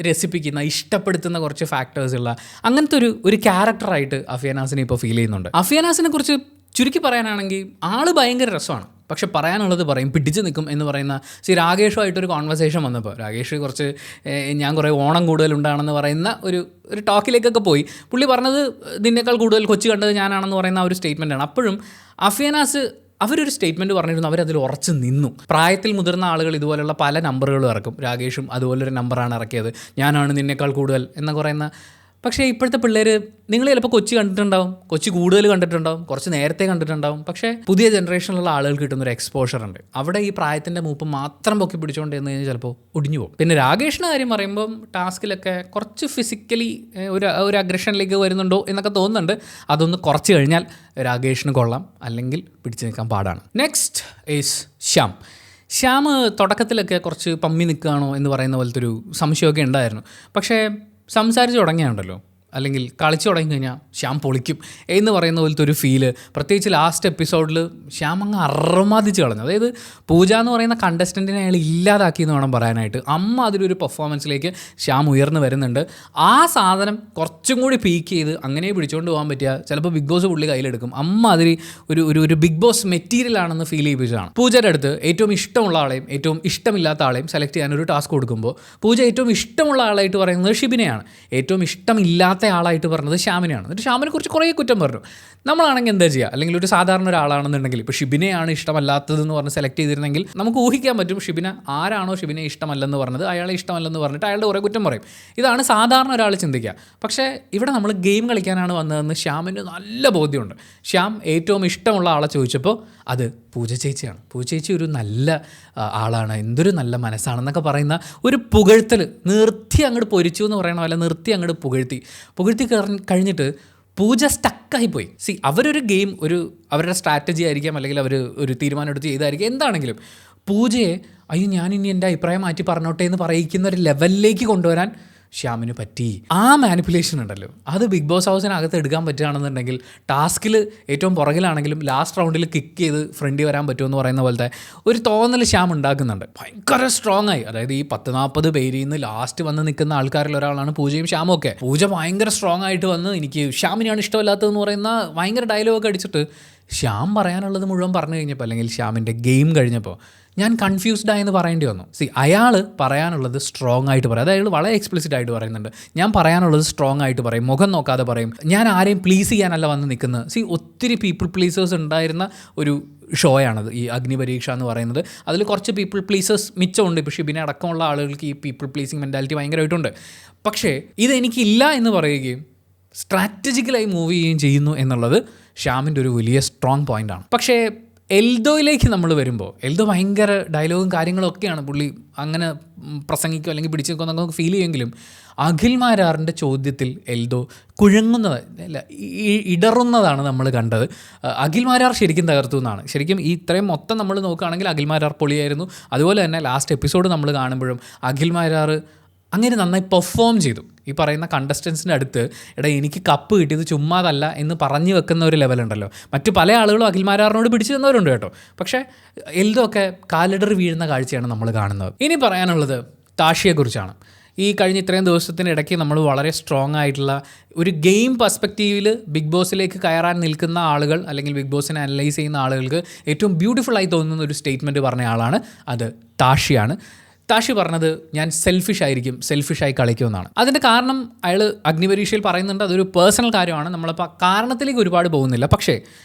രസിപ്പിക്കുന്ന, ഇഷ്ടപ്പെടുത്തുന്ന കുറച്ച് ഫാക്ടേഴ്സുള്ള അങ്ങനത്തെ ഒരു ക്യാരക്ടറായിട്ട് അഫിയനാസിനെ ഇപ്പോൾ ഫീൽ ചെയ്യുന്നുണ്ട്. അഫിയനാസിനെ കുറിച്ച് ചുരുക്കി പറയാനാണെങ്കിൽ ആൾ ഭയങ്കര രസമാണ്, പക്ഷെ പറയാനുള്ളത് പറയും, പിടിച്ച് നിൽക്കും എന്ന് പറയുന്ന രാകേഷുമായിട്ടൊരു കോൺവെർസേഷൻ വന്നപ്പോൾ രാകേഷ് കുറച്ച് ഞാൻ കുറേ ഓണം കൂടുതലുണ്ടാണെന്ന് പറയുന്ന ഒരു ടോക്കിലേക്കൊക്കെ പോയി. പുള്ളി പറഞ്ഞത് നിന്നേക്കാൾ കൂടുതൽ കൊച്ചു കണ്ടത് ഞാനാണെന്ന് പറയുന്ന ആ ഒരു സ്റ്റേറ്റ്മെൻറ്റാണ്. അപ്പോഴും അഫിയനാസ് അവരൊരു സ്റ്റേറ്റ്മെൻറ്റ് പറഞ്ഞിരുന്നു, അവരതിൽ ഉറച്ച് നിന്നു. പ്രായത്തിൽ മുതിർന്ന ആളുകൾ ഇതുപോലുള്ള പല നമ്പറുകളും ഇറക്കും. രാകേഷും അതുപോലൊരു നമ്പറാണ് ഇറക്കിയത്, ഞാനാണ് നിന്നേക്കാൾ കൂടുതൽ എന്ന് പറയുന്ന. പക്ഷേ ഇപ്പോഴത്തെ പിള്ളേർ, നിങ്ങൾ ചിലപ്പോൾ കൊച്ചി കണ്ടിട്ടുണ്ടാവും, കൊച്ചി കൂടുതൽ കണ്ടിട്ടുണ്ടാവും, കുറച്ച് നേരത്തെ കണ്ടിട്ടുണ്ടാവും. പക്ഷേ പുതിയ ജനറേഷനിലുള്ള ആളുകൾ കിട്ടുന്നൊരു എക്സ്പോഷർ ഉണ്ട്. അവിടെ ഈ പ്രായത്തിൻ്റെ മൂപ്പ് മാത്രം പൊക്കി പിടിച്ചുകൊണ്ട് എന്ന് കഴിഞ്ഞാൽ ചിലപ്പോൾ ഒടിഞ്ഞു പോകും. പിന്നെ രാകേഷിൻ്റെ കാര്യം പറയുമ്പം ടാസ്കിലൊക്കെ കുറച്ച് ഫിസിക്കലി ഒരു അഗ്രഷനിലേക്ക് വരുന്നുണ്ടോ എന്നൊക്കെ തോന്നുന്നുണ്ട്. അതൊന്ന് കുറച്ച് കഴിഞ്ഞാൽ രാകേഷിന് കൊള്ളാം, അല്ലെങ്കിൽ പിടിച്ചു നിൽക്കാൻ പാടാണ്. നെക്സ്റ്റ് ഈസ് ശ്യാം തുടക്കത്തിലൊക്കെ കുറച്ച് പമ്മി നിൽക്കുകയാണോ എന്ന് പറയുന്ന പോലത്തെ ഒരു സംശയമൊക്കെ ഉണ്ടായിരുന്നു. പക്ഷേ സംസാരിച്ച് തുടങ്ങിയാണ്ടല്ലോ, അല്ലെങ്കിൽ കളിച്ചു തുടങ്ങി കഴിഞ്ഞാൽ ശ്യാം പൊളിക്കും എന്ന് പറയുന്ന പോലത്തെ ഒരു ഫീല്. പ്രത്യേകിച്ച് ലാസ്റ്റ് എപ്പിസോഡിൽ ശ്യാം അങ്ങ് അർമാദിച്ച് കളഞ്ഞു. അതായത് പൂജ എന്ന് പറയുന്ന കണ്ടസ്റ്റൻറ്റിനെ അയാൾ ഇല്ലാതാക്കി എന്ന് വേണം പറയാനായിട്ട്. അമ്മ അതിലൊരു പെർഫോമൻസിലേക്ക് ശ്യാം ഉയർന്നു വരുന്നുണ്ട്. ആ സാധനം കുറച്ചും കൂടി പീക്ക് ചെയ്ത് അങ്ങനെ പിടിച്ചുകൊണ്ട് പോകാൻ പറ്റിയ ചിലപ്പോൾ ബിഗ് ബോസ് പുള്ളി കയ്യിലെടുക്കും. അമ്മ അതിൽ ഒരു ബിഗ് ബോസ് മെറ്റീരിയൽ ആണെന്ന് ഫീൽ ചെയ്യിപ്പിച്ചതാണ്. പൂജയുടെ അടുത്ത് ഏറ്റവും ഇഷ്ടമുള്ള ആളെയും ഏറ്റവും ഇഷ്ടമില്ലാത്ത ആളെയും സെലക്ട് ചെയ്യാനൊരു ടാസ്ക് കൊടുക്കുമ്പോൾ പൂജ ഏറ്റവും ഇഷ്ടമുള്ള ആളായിട്ട് പറയുന്നത് ഷിബിനെയാണ്, ഏറ്റവും ഇഷ്ടമില്ലാത്ത ആളായിട്ട് പറഞ്ഞത് ശ്യാമിനെയാണ്. എന്നിട്ട് ശ്യാമിനെ കുറിച്ച് കുറേ കുറ്റം പറഞ്ഞു. നമ്മളാണെങ്കിൽ എന്താ ചെയ്യുക? അല്ലെങ്കിൽ ഒരു സാധാരണ ഒരാളാണെന്നുണ്ടെങ്കിൽ, ഇപ്പോൾ ഷിബിനെയാണ് ഇഷ്ടമല്ലാത്തതെന്ന് പറഞ്ഞ് സെലക്ട് ചെയ്തിരുന്നെങ്കിൽ നമുക്ക് ഊഹിക്കാൻ പറ്റും ഷിബിന ആരാണോ ഷിബിനെ ഇഷ്ടമല്ലെന്ന് പറഞ്ഞത് അയാളെ ഇഷ്ടമല്ലെന്ന് പറഞ്ഞിട്ട് അയാളുടെ കുറേ കുറ്റം പറയും. ഇതാണ് സാധാരണ ഒരാൾ ചിന്തിക്കുക. പക്ഷേ ഇവിടെ നമ്മൾ ഗെയിം കളിക്കാനാണ് വന്നതെന്ന് ശ്യാമിന് നല്ല ബോധ്യമുണ്ട്. ശ്യാം ഏറ്റവും ഇഷ്ടമുള്ള ആളെ ചോദിച്ചപ്പോൾ അത് പൂജ ചേച്ചിയാണ്. പൂജ ചേച്ചി ഒരു നല്ല ആളാണ്, എന്തൊരു നല്ല മനസ്സാണെന്നൊക്കെ പറയുന്ന ഒരു പുകഴ്ത്തൽ നിർത്തി അങ്ങോട്ട് പൊരിച്ചു എന്ന് പറയണ പോലെ നിർത്തി അങ്ങോട്ട് പുകഴ്ത്തി കഴിഞ്ഞിട്ട് പൂജ സ്റ്റക്കായിപ്പോയി. അവരൊരു ഗെയിം, അവരുടെ സ്ട്രാറ്റജി ആയിരിക്കാം, അല്ലെങ്കിൽ അവർ ഒരു തീരുമാനം എടുത്ത് ചെയ്തായിരിക്കും, എന്താണെങ്കിലും പൂജയെ അയ്യോ ഞാനിനി എൻ്റെ അഭിപ്രായം മാറ്റി പറഞ്ഞോട്ടെ എന്ന് പറയിക്കുന്ന ഒരു ലെവലിലേക്ക് കൊണ്ടുവരാൻ ശ്യാമിന് പറ്റി. ആ മാനിപ്പുലേഷൻ ഉണ്ടല്ലോ, അത് ബിഗ് ബോസ് ഹൗസിനകത്ത് എടുക്കാൻ പറ്റുകയാണെന്നുണ്ടെങ്കിൽ ടാസ്കിൽ ഏറ്റവും പുറകിലാണെങ്കിലും ലാസ്റ്റ് റൗണ്ടിൽ കിക്ക് ചെയ്ത് ഫ്രണ്ടിൽ വരാൻ പറ്റുമെന്ന് പറയുന്ന പോലത്തെ ഒരു തോന്നൽ ശ്യാം ഉണ്ടാക്കുന്നുണ്ട്. ഭയങ്കര സ്ട്രോങ് ആയി. അതായത് ഈ 10-40 പേരിൽ നിന്ന് ലാസ്റ്റ് വന്ന് നിൽക്കുന്ന ആൾക്കാരിൽ ഒരാളാണ് പൂജയും ശ്യാമും ഒക്കെ. പൂജ ഭയങ്കര സ്ട്രോങ് ആയിട്ട് വന്ന് എനിക്ക് ശ്യാമിനെയാണ് ഇഷ്ടമല്ലാത്തതെന്ന് പറയുന്ന ഭയങ്കര ഡയലോഗൊക്കെ അടിച്ചിട്ട് ശ്യാം പറയാനുള്ളത് മുഴുവൻ പറഞ്ഞു കഴിഞ്ഞപ്പോൾ, അല്ലെങ്കിൽ ശ്യാമിൻ്റെ ഗെയിം കഴിഞ്ഞപ്പോൾ ഞാൻ കൺഫ്യൂസ്ഡ് ആയെന്ന് പറയേണ്ടി വന്നു. അയാൾ പറയാനുള്ളത് സ്ട്രോങ് ആയിട്ട് പറയും. അതായത് വളരെ എക്സ്പ്ലിസിറ്റ് ആയിട്ട് പറയുന്നുണ്ട്. ഞാൻ പറയാനുള്ളത് സ്ട്രോങ് ആയിട്ട് പറയും, മുഖം നോക്കാതെ പറയും. ഞാൻ ആരെയും പ്ലീസ് ചെയ്യാനല്ല വന്ന് നിൽക്കുന്നത്. ഒത്തിരി പീപ്പിൾ പ്ലീസേഴ്സ് ഉണ്ടായിരുന്ന ഒരു ഷോയാണത് ഈ അഗ്നിപരീക്ഷ എന്ന് പറയുന്നത്. അതിൽ കുറച്ച് പീപ്പിൾ പ്ലീസേഴ്സ് മിച്ചമുണ്ട്. ഇപ്പോൾ ഷിബിനെ അടക്കമുള്ള ആളുകൾക്ക് ഈ പീപ്പിൾ പ്ലീസിങ് മെൻറ്റാലിറ്റി ഭയങ്കരമായിട്ടുണ്ട്. പക്ഷേ ഇതെനിക്കില്ല എന്ന് പറയുകയും സ്ട്രാറ്റജിക്കലായി മൂവ് ചെയ്യുകയും ചെയ്യുന്നു എന്നുള്ളത് ശ്യാമിൻ്റെ ഒരു വലിയ സ്ട്രോങ് പോയിൻ്റാണ്. പക്ഷേ എൽദോയിലേക്ക് നമ്മൾ വരുമ്പോൾ എൽദോ ഭയങ്കര ഡയലോഗും കാര്യങ്ങളൊക്കെയാണ് പുള്ളി അങ്ങനെ പ്രസംഗിക്കുക അല്ലെങ്കിൽ പിടിച്ചു നിൽക്കുക നമുക്ക് ഫീൽ ചെയ്യുമെങ്കിലും അഖിൽ മാരാറിൻ്റെ ചോദ്യത്തിൽ എൽദോ കുഴങ്ങുന്നത് അല്ല, ഇടറുന്നതാണ് നമ്മൾ കണ്ടത്. അഖിൽ മാരാർ ശരിക്കും തകർത്തു എന്നാണ്. ശരിക്കും ഈ ഇത്രയും മൊത്തം നമ്മൾ നോക്കുകയാണെങ്കിൽ അഖിൽ മാരാർ പൊളിയായിരുന്നു. അതുപോലെ തന്നെ ലാസ്റ്റ് എപ്പിസോഡ് നമ്മൾ കാണുമ്പോഴും അഖിൽ മാരാർ അങ്ങനെ നന്നായി പെർഫോം ചെയ്തു. ഈ പറയുന്ന കണ്ടസ്റ്റൻസിൻ്റെ അടുത്ത് എനിക്ക് കപ്പ് കിട്ടിയത് ചുമ്മാതല്ല എന്ന് പറഞ്ഞു വെക്കുന്ന ഒരു ലെവലുണ്ടല്ലോ. മറ്റു പല ആളുകളും അഖിൽ മാരാറിനോട് പിടിച്ചു തന്നവരുണ്ട് കേട്ടോ. പക്ഷേ എൽദോ ഒക്കെ കാലിടറി വീഴുന്ന കാഴ്ചയാണ് നമ്മൾ കാണുന്നത്. ഇനി പറയാനുള്ളത് താഷിയെക്കുറിച്ചാണ്. ഈ കഴിഞ്ഞ ഇത്രയും ദിവസത്തിനിടയ്ക്ക് നമ്മൾ വളരെ സ്ട്രോങ് ആയിട്ടുള്ള ഒരു ഗെയിം പെർസ്പെക്റ്റീവിൽ ബിഗ് ബോസിലേക്ക് കയറാൻ നിൽക്കുന്ന ആളുകൾ അല്ലെങ്കിൽ ബിഗ് ബോസിനെ അനലൈസ് ചെയ്യുന്ന ആളുകൾക്ക് ഏറ്റവും ബ്യൂട്ടിഫുള്ളായി തോന്നുന്ന ഒരു സ്റ്റേറ്റ്മെൻറ്റ് പറഞ്ഞ ആളാണ് അത് താഷിയാണ്. താഷി പറഞ്ഞത് ഞാൻ സെൽഫിഷായി കളിക്കുമെന്നാണ്. അതിൻ്റെ കാരണം അയാൾ അഗ്നിപരീക്ഷയിൽ പറയുന്നുണ്ട്. അതൊരു പേഴ്സണൽ കാര്യമാണ്. നമ്മളിപ്പോൾ കാരണത്തിലേക്ക് ഒരുപാട് പോകുന്നില്ല. പക്ഷേ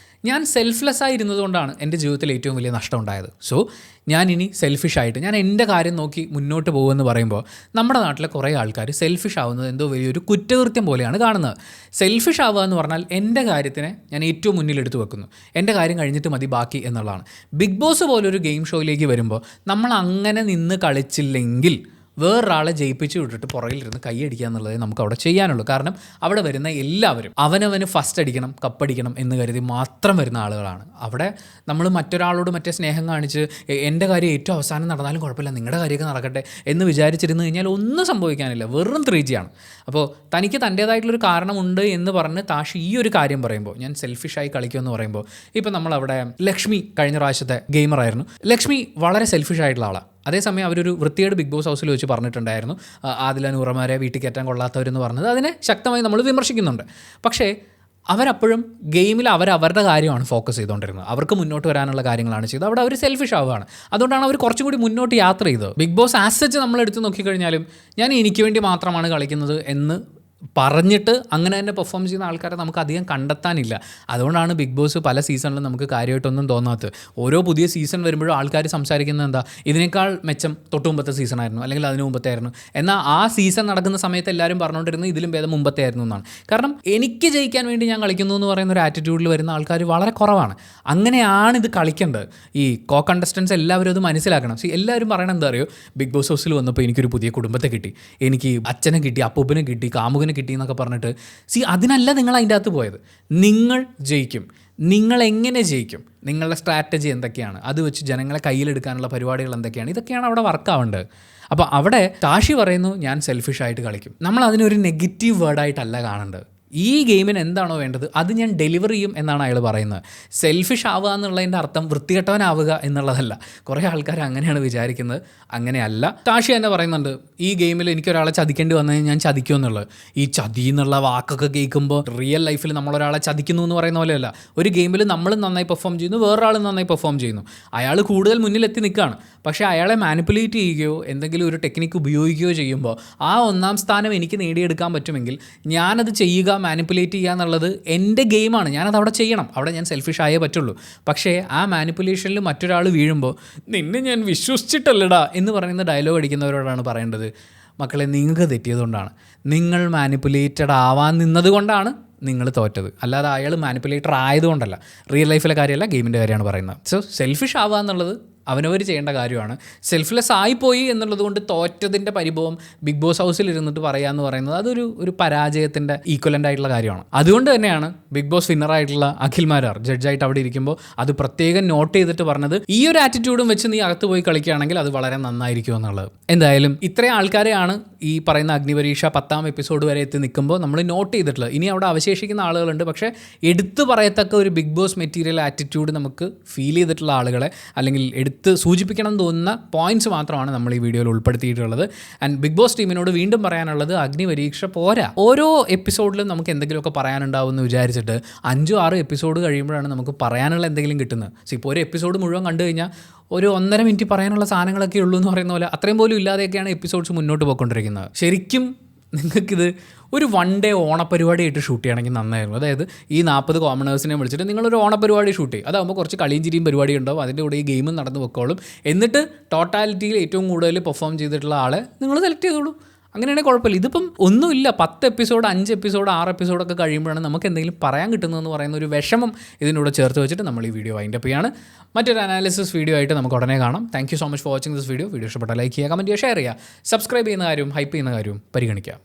ഞാൻ സെൽഫ്ലെസ് ആയിരുന്നത് കൊണ്ടാണ് എൻ്റെ ജീവിതത്തിൽ ഏറ്റവും വലിയ നഷ്ടം ഉണ്ടായത്. സോ ഞാൻ ഇനി സെൽഫിഷായിട്ട് ഞാൻ എൻ്റെ കാര്യം നോക്കി മുന്നോട്ട് പോകുമെന്ന് പറയുമ്പോൾ നമ്മുടെ നാട്ടിലെ കുറേ ആൾക്കാർ സെൽഫിഷ് ആവുന്നത് എന്തോ വലിയൊരു കുറ്റകൃത്യം പോലെയാണ് കാണുന്നത്. സെൽഫിഷ് ആവുക എന്ന് പറഞ്ഞാൽ എൻ്റെ കാര്യത്തിനെ ഞാൻ ഏറ്റവും മുന്നിലെടുത്ത് വെക്കുന്നു, എൻ്റെ കാര്യം കഴിഞ്ഞിട്ട് മതി ബാക്കി എന്നുള്ളതാണ്. ബിഗ് ബോസ് പോലൊരു ഗെയിം ഷോയിലേക്ക് വരുമ്പോൾ നമ്മൾ അങ്ങനെ നിന്ന് കളിച്ചില്ലെങ്കിൽ വേറൊരാളെ ജയിപ്പിച്ച് വിട്ടിട്ട് പുറകിലിരുന്ന് കൈയടിക്കുക എന്നുള്ളതേ നമുക്ക് അവിടെ ചെയ്യാനുള്ളൂ. കാരണം അവിടെ വരുന്ന എല്ലാവരും അവനവന് ഫസ്റ്റ് അടിക്കണം, കപ്പടിക്കണം എന്ന് കരുതി മാത്രം വരുന്ന ആളുകളാണ്. അവിടെ നമ്മൾ മറ്റൊരാളോട് മറ്റേ സ്നേഹം കാണിച്ച് എൻ്റെ കാര്യം ഏറ്റവും അവസാനം നടന്നാലും കുഴപ്പമില്ല, നിങ്ങളുടെ കാര്യമൊക്കെ നടക്കട്ടെ എന്ന് വിചാരിച്ചിരുന്ന് കഴിഞ്ഞാൽ ഒന്നും സംഭവിക്കാനില്ല, വെറും 3G ആണ്. അപ്പോൾ തനിക്ക് തൻ്റേതായിട്ടുള്ളൊരു കാരണമുണ്ട് എന്ന് പറഞ്ഞ് താഷി ഈ ഒരു കാര്യം പറയുമ്പോൾ, ഞാൻ സെൽഫിഷായി കളിക്കുമെന്ന് പറയുമ്പോൾ, ഇപ്പം നമ്മളവിടെ ലക്ഷ്മി കഴിഞ്ഞ പ്രാവശ്യത്തെ ഗെയിമറായിരുന്നു. ലക്ഷ്മി വളരെ സെൽഫിഷായിട്ടുള്ള ആളാണ്. അതേസമയം അവരൊരു വൃത്തിയേട് ബിഗ് ബോസ് ഹൗസിൽ വെച്ച് പറഞ്ഞിട്ടുണ്ടായിരുന്നു, ആദില നൂറമാരെ വീട്ടിൽ കയറ്റാൻ കൊള്ളാത്തവരെന്ന് പറഞ്ഞത്. അതിനെ ശക്തമായി നമ്മൾ വിമർശിക്കുന്നുണ്ട്. പക്ഷേ അവരപ്പോഴും ഗെയിമിൽ അവരുടെ കാര്യമാണ് ഫോക്കസ് ചെയ്തുകൊണ്ടിരുന്നത്. അവർക്ക് മുന്നോട്ട് വരാനുള്ള കാര്യങ്ങളാണ് ചെയ്തത്. അവിടെ അവർ സെൽഫിഷ് ആവുകയാണ്. അതുകൊണ്ടാണ് അവർ കുറച്ചും കൂടി മുന്നോട്ട് യാത്ര ചെയ്തത്. ബിഗ് ബോസ് ആസ് സച്ച് നമ്മൾ എടുത്ത് നോക്കിക്കഴിഞ്ഞാലും ഞാൻ എനിക്ക് വേണ്ടി മാത്രമാണ് കളിക്കുന്നത് എന്ന് പറഞ്ഞിട്ട് അങ്ങനെ തന്നെ പെർഫോം ചെയ്യുന്ന ആൾക്കാരെ നമുക്ക് അധികം കണ്ടെത്താനില്ല. അതുകൊണ്ടാണ് ബിഗ് ബോസ് പല സീസണിലും നമുക്ക് കാര്യമായിട്ടൊന്നും തോന്നാത്തത്. ഓരോ പുതിയ സീസൺ വരുമ്പോഴും ആൾക്കാർ സംസാരിക്കുന്നത് എന്താ, ഇതിനേക്കാൾ മെച്ചം തൊട്ട് മുമ്പത്തെ സീസണായിരുന്നു അല്ലെങ്കിൽ അതിന് മുമ്പത്തെ ആയിരുന്നു. എന്നാൽ ആ സീസൺ നടക്കുന്ന സമയത്ത് എല്ലാവരും പറഞ്ഞുകൊണ്ടിരുന്നത് ഇതിലും ഭേദം മുമ്പത്തെ ആയിരുന്നു എന്നാണ്. കാരണം എനിക്ക് ജയിക്കാൻ വേണ്ടി ഞാൻ കളിക്കുന്നു എന്ന് പറയുന്ന ഒരു ആറ്റിറ്റ്യൂഡിൽ വരുന്ന ആൾക്കാർ വളരെ കുറവാണ്. അങ്ങനെയാണ് ഇത് കളിക്കേണ്ടത്. ഈ കണ്ടസ്റ്റൻസ് എല്ലാവരും അത് മനസ്സിലാക്കണം. എല്ലാവരും പറയണത് എന്താ അറിയോ, ബിഗ് ബോസ് ഹൗസിൽ വന്നപ്പോൾ എനിക്കൊരു പുതിയ കുടുംബത്തെ കിട്ടി, എനിക്ക് അച്ഛനെ കിട്ടി, അപ്പൂപ്പനെ കിട്ടി, കാമുകനെ കിട്ടി എന്നൊക്കെ പറഞ്ഞിട്ട് അതിനല്ല നിങ്ങൾ അതിൻ്റെ അകത്ത് പോയത്. നിങ്ങൾ ജയിക്കും. നിങ്ങൾ എങ്ങനെ ജയിക്കും, നിങ്ങളുടെ സ്ട്രാറ്റജി എന്തൊക്കെയാണ്, അത് വെച്ച് ജനങ്ങളെ കയ്യിലെടുക്കാനുള്ള പരിപാടികൾ എന്തൊക്കെയാണ്, ഇതൊക്കെയാണ് അവിടെ വർക്കാവേണ്ടത്. അപ്പോൾ അവിടെ താഷി പറയുന്നു ഞാൻ സെൽഫിഷായിട്ട് കളിക്കും. നമ്മൾ അതിനൊരു നെഗറ്റീവ് വേർഡായിട്ടല്ല കാണേണ്ടത്. ഈ ഗെയിമിന് എന്താണോ വേണ്ടത് അത് ഞാൻ ഡെലിവർ ചെയ്യും എന്നാണ് അയാൾ പറയുന്നത്. സെൽഫിഷ് ആവുക എന്നുള്ളതിൻ്റെ അർത്ഥം വൃത്തികെട്ടവനാവുക എന്നുള്ളതല്ല. കുറേ ആൾക്കാർ അങ്ങനെയാണ് വിചാരിക്കുന്നത്. അങ്ങനെയല്ല. താഷി തന്നെ പറയുന്നുണ്ട്, ഈ ഗെയിമിൽ എനിക്കൊരാളെ ചതിക്കേണ്ടി വന്നു കഴിഞ്ഞാൽ ഞാൻ ചതിക്കും എന്നുള്ളത്. ഈ ചതി എന്നുള്ള വാക്കൊക്കെ കേൾക്കുമ്പോൾ റിയൽ ലൈഫിൽ നമ്മളൊരാളെ ചതിക്കുന്നു എന്ന് പറയുന്ന പോലെയല്ല. ഒരു ഗെയിമിൽ നമ്മൾ നന്നായി പെർഫോം ചെയ്യുന്നു, വേറൊരാൾ നന്നായി പെർഫോം ചെയ്യുന്നു. അയാൾ കൂടുതൽ മുന്നിലെത്തി നിൽക്കുകയാണ്. പക്ഷേ അയാളെ മാനിപ്പുലേറ്റ് ചെയ്യുകയോ എന്തെങ്കിലും ഒരു ടെക്നിക്ക് ഉപയോഗിക്കുകയോ ചെയ്യുമ്പോൾ ആ ഒന്നാം സ്ഥാനം എനിക്ക് നേടിയെടുക്കാൻ പറ്റുമെങ്കിൽ ഞാനത് ചെയ്യുക, മാനിപ്പുലേറ്റ് ചെയ്യുക എന്നുള്ളത് എൻ്റെ ഗെയിമാണ്. ഞാനത് അവിടെ ചെയ്യണം. അവിടെ ഞാൻ സെൽഫിഷ് ആയേ പറ്റുള്ളൂ. പക്ഷേ ആ മാനിപ്പുലേഷനിൽ മറ്റൊരാൾ വീഴുമ്പോൾ നിന്നെ ഞാൻ വിശ്വസിച്ചിട്ടല്ലടാ എന്ന് പറയുന്ന ഡയലോഗ് അടിക്കുന്നവരോടാണ് പറയേണ്ടത്, മക്കളെ നിങ്ങൾക്ക് തെറ്റിയതുകൊണ്ടാണ്, നിങ്ങൾ മാനിപ്പുലേറ്റഡ് ആവാൻ നിന്നത് കൊണ്ടാണ് നിങ്ങൾ തോറ്റത്. അല്ലാതെ അയാൾ മാനിപ്പുലേറ്റർ ആയതുകൊണ്ടല്ല. റിയൽ ലൈഫിലെ കാര്യമല്ല, ഗെയിമിൻ്റെ കാര്യമാണ് പറയുന്നത്. സോ സെൽഫിഷ് ആവുക എന്നുള്ളത് അവനവർ ചെയ്യേണ്ട കാര്യമാണ്. സെൽഫ്ലെസ് ആയിപ്പോയി എന്നുള്ളത് കൊണ്ട് തോറ്റതിൻ്റെ പരിഭവം ബിഗ് ബോസ് ഹൗസിൽ ഇരുന്നിട്ട് പറയാമെന്ന് പറയുന്നത് അതൊരു പരാജയത്തിൻ്റെ ഈക്വലൻ്റ് ആയിട്ടുള്ള കാര്യമാണ്. അതുകൊണ്ട് തന്നെയാണ് ബിഗ് ബോസ് വിന്നറായിട്ടുള്ള അഖിൽ മാരാർ ജഡ്ജായിട്ട് അവിടെ ഇരിക്കുമ്പോൾ അത് പ്രത്യേകം നോട്ട് ചെയ്തിട്ട് പറഞ്ഞത് ഈ ഒരു ആറ്റിറ്റ്യൂഡും വെച്ച് നീ അകത്ത് പോയി കളിക്കുകയാണെങ്കിൽ അത് വളരെ നന്നായിരിക്കും എന്നുള്ളത്. എന്തായാലും ഇത്രയും ആൾക്കാരെയാണ് ഈ പറയുന്ന അഗ്നിപരീക്ഷ 10ാം എപ്പിസോഡ് വരെ എത്തി നിൽക്കുമ്പോൾ നമ്മൾ നോട്ട് ചെയ്തിട്ടുള്ളത്. ഇനി അവിടെ അവശേഷിക്കുന്ന ആളുകളുണ്ട്, പക്ഷേ എടുത്തു പറയത്തക്ക ഒരു ബിഗ് ബോസ് മെറ്റീരിയൽ ആറ്റിറ്റ്യൂഡ് നമുക്ക് ഫീൽ ചെയ്തിട്ടുള്ള ആളുകളെ അല്ലെങ്കിൽ എടുത്ത് സൂചിപ്പിക്കണം എന്ന് തോന്നുന്ന പോയിന്റ്സ് മാത്രമാണ് നമ്മൾ ഈ വീഡിയോയിൽ ഉൾപ്പെടുത്തിയിട്ടുള്ളത്. ആൻഡ് ബിഗ് ബോസ് ടീമിനോട് വീണ്ടും പറയാനുള്ളത് അഗ്നിപരീക്ഷ പോരാ. ഓരോ എപ്പിസോഡിലും നമുക്ക് എന്തെങ്കിലുമൊക്കെ പറയാനുണ്ടാവും എന്ന് വിചാരിച്ചിട്ട് 5-6 എപ്പിസോഡ് കഴിയുമ്പോഴാണ് നമുക്ക് പറയാനുള്ള എന്തെങ്കിലും കിട്ടുന്നത്. ഇപ്പോൾ ഒരു എപ്പിസോഡ് മുഴുവൻ കണ്ടു കഴിഞ്ഞാൽ ഒരു 1.5 മിനിറ്റ് പറയാനുള്ള സാധനങ്ങളൊക്കെ ഉള്ളൂ എന്ന് പറയുന്ന പോലെ അത്രയും പോലും ഇല്ലാതെയൊക്കെയാണ് എപ്പിസോഡ്സ് മുന്നോട്ട് പോയിക്കൊണ്ടിരിക്കുന്നത്. ശരിക്കും നിങ്ങൾക്കിത് ഒരു 1 ഡേ ഓണപരിപാടിയായിട്ട് ഷൂട്ട് ചെയ്യണമെങ്കിൽ നന്നായിരുന്നു. അതായത് ഈ 40 കോമണേഴ്സിനെ വിളിച്ചിട്ട് നിങ്ങളൊരു ഓണപരിപാടി ഷൂട്ട് ചെയ്യും. അതാകുമ്പോൾ കുറച്ച് കളിയും ചിരിയും പരിപാടി ഉണ്ടാവും, അതിൻ്റെ കൂടെ ഈ ഗെയിമും നടന്നു വെക്കോളും. എന്നിട്ട് ടോട്ടാലിറ്റിയിൽ ഏറ്റവും കൂടുതൽ പെർഫോം ചെയ്തിട്ടുള്ള ആളെ നിങ്ങൾ സെലക്ട് ചെയ്തോളൂ. അങ്ങനെയാണെങ്കിൽ കുഴപ്പമില്ല. ഇതിപ്പം ഒന്നുമില്ല, 10 എപ്പിസോഡ് 5 എപ്പിസോഡ് 6 എപ്പിസോഡൊക്കെ കഴിയുമ്പോഴാണ് നമുക്ക് എന്തെങ്കിലും പറയാൻ കിട്ടുന്നതെന്ന് പറയുന്ന ഒരു വിഷമം ഇതിനൂടെ ചേർത്ത് വെച്ചിട്ട് നമ്മൾ ഈ വീഡിയോ വൈൻഡപ്പ് ചെയ്യാണ്. മറ്റൊരു അനാലിസിസ് വീഡിയോ ആയിട്ട് നമുക്ക് ഉടനെ കാണാം. Thank you so much for watching this video. Video ഇഷ്ടപ്പെട്ടാൽ ലൈക്ക് ചെയ്യുക, കമൻറ്റ് ചെയ്യുക, ഷെയർ ചെയ്യുക, സബ്സ്ക്രൈബ് ചെയ്യുന്ന കാര്യവും ഹൈപ്പ് ചെയ്യുന്ന കാര്യവും പരിഗണിക്കുക.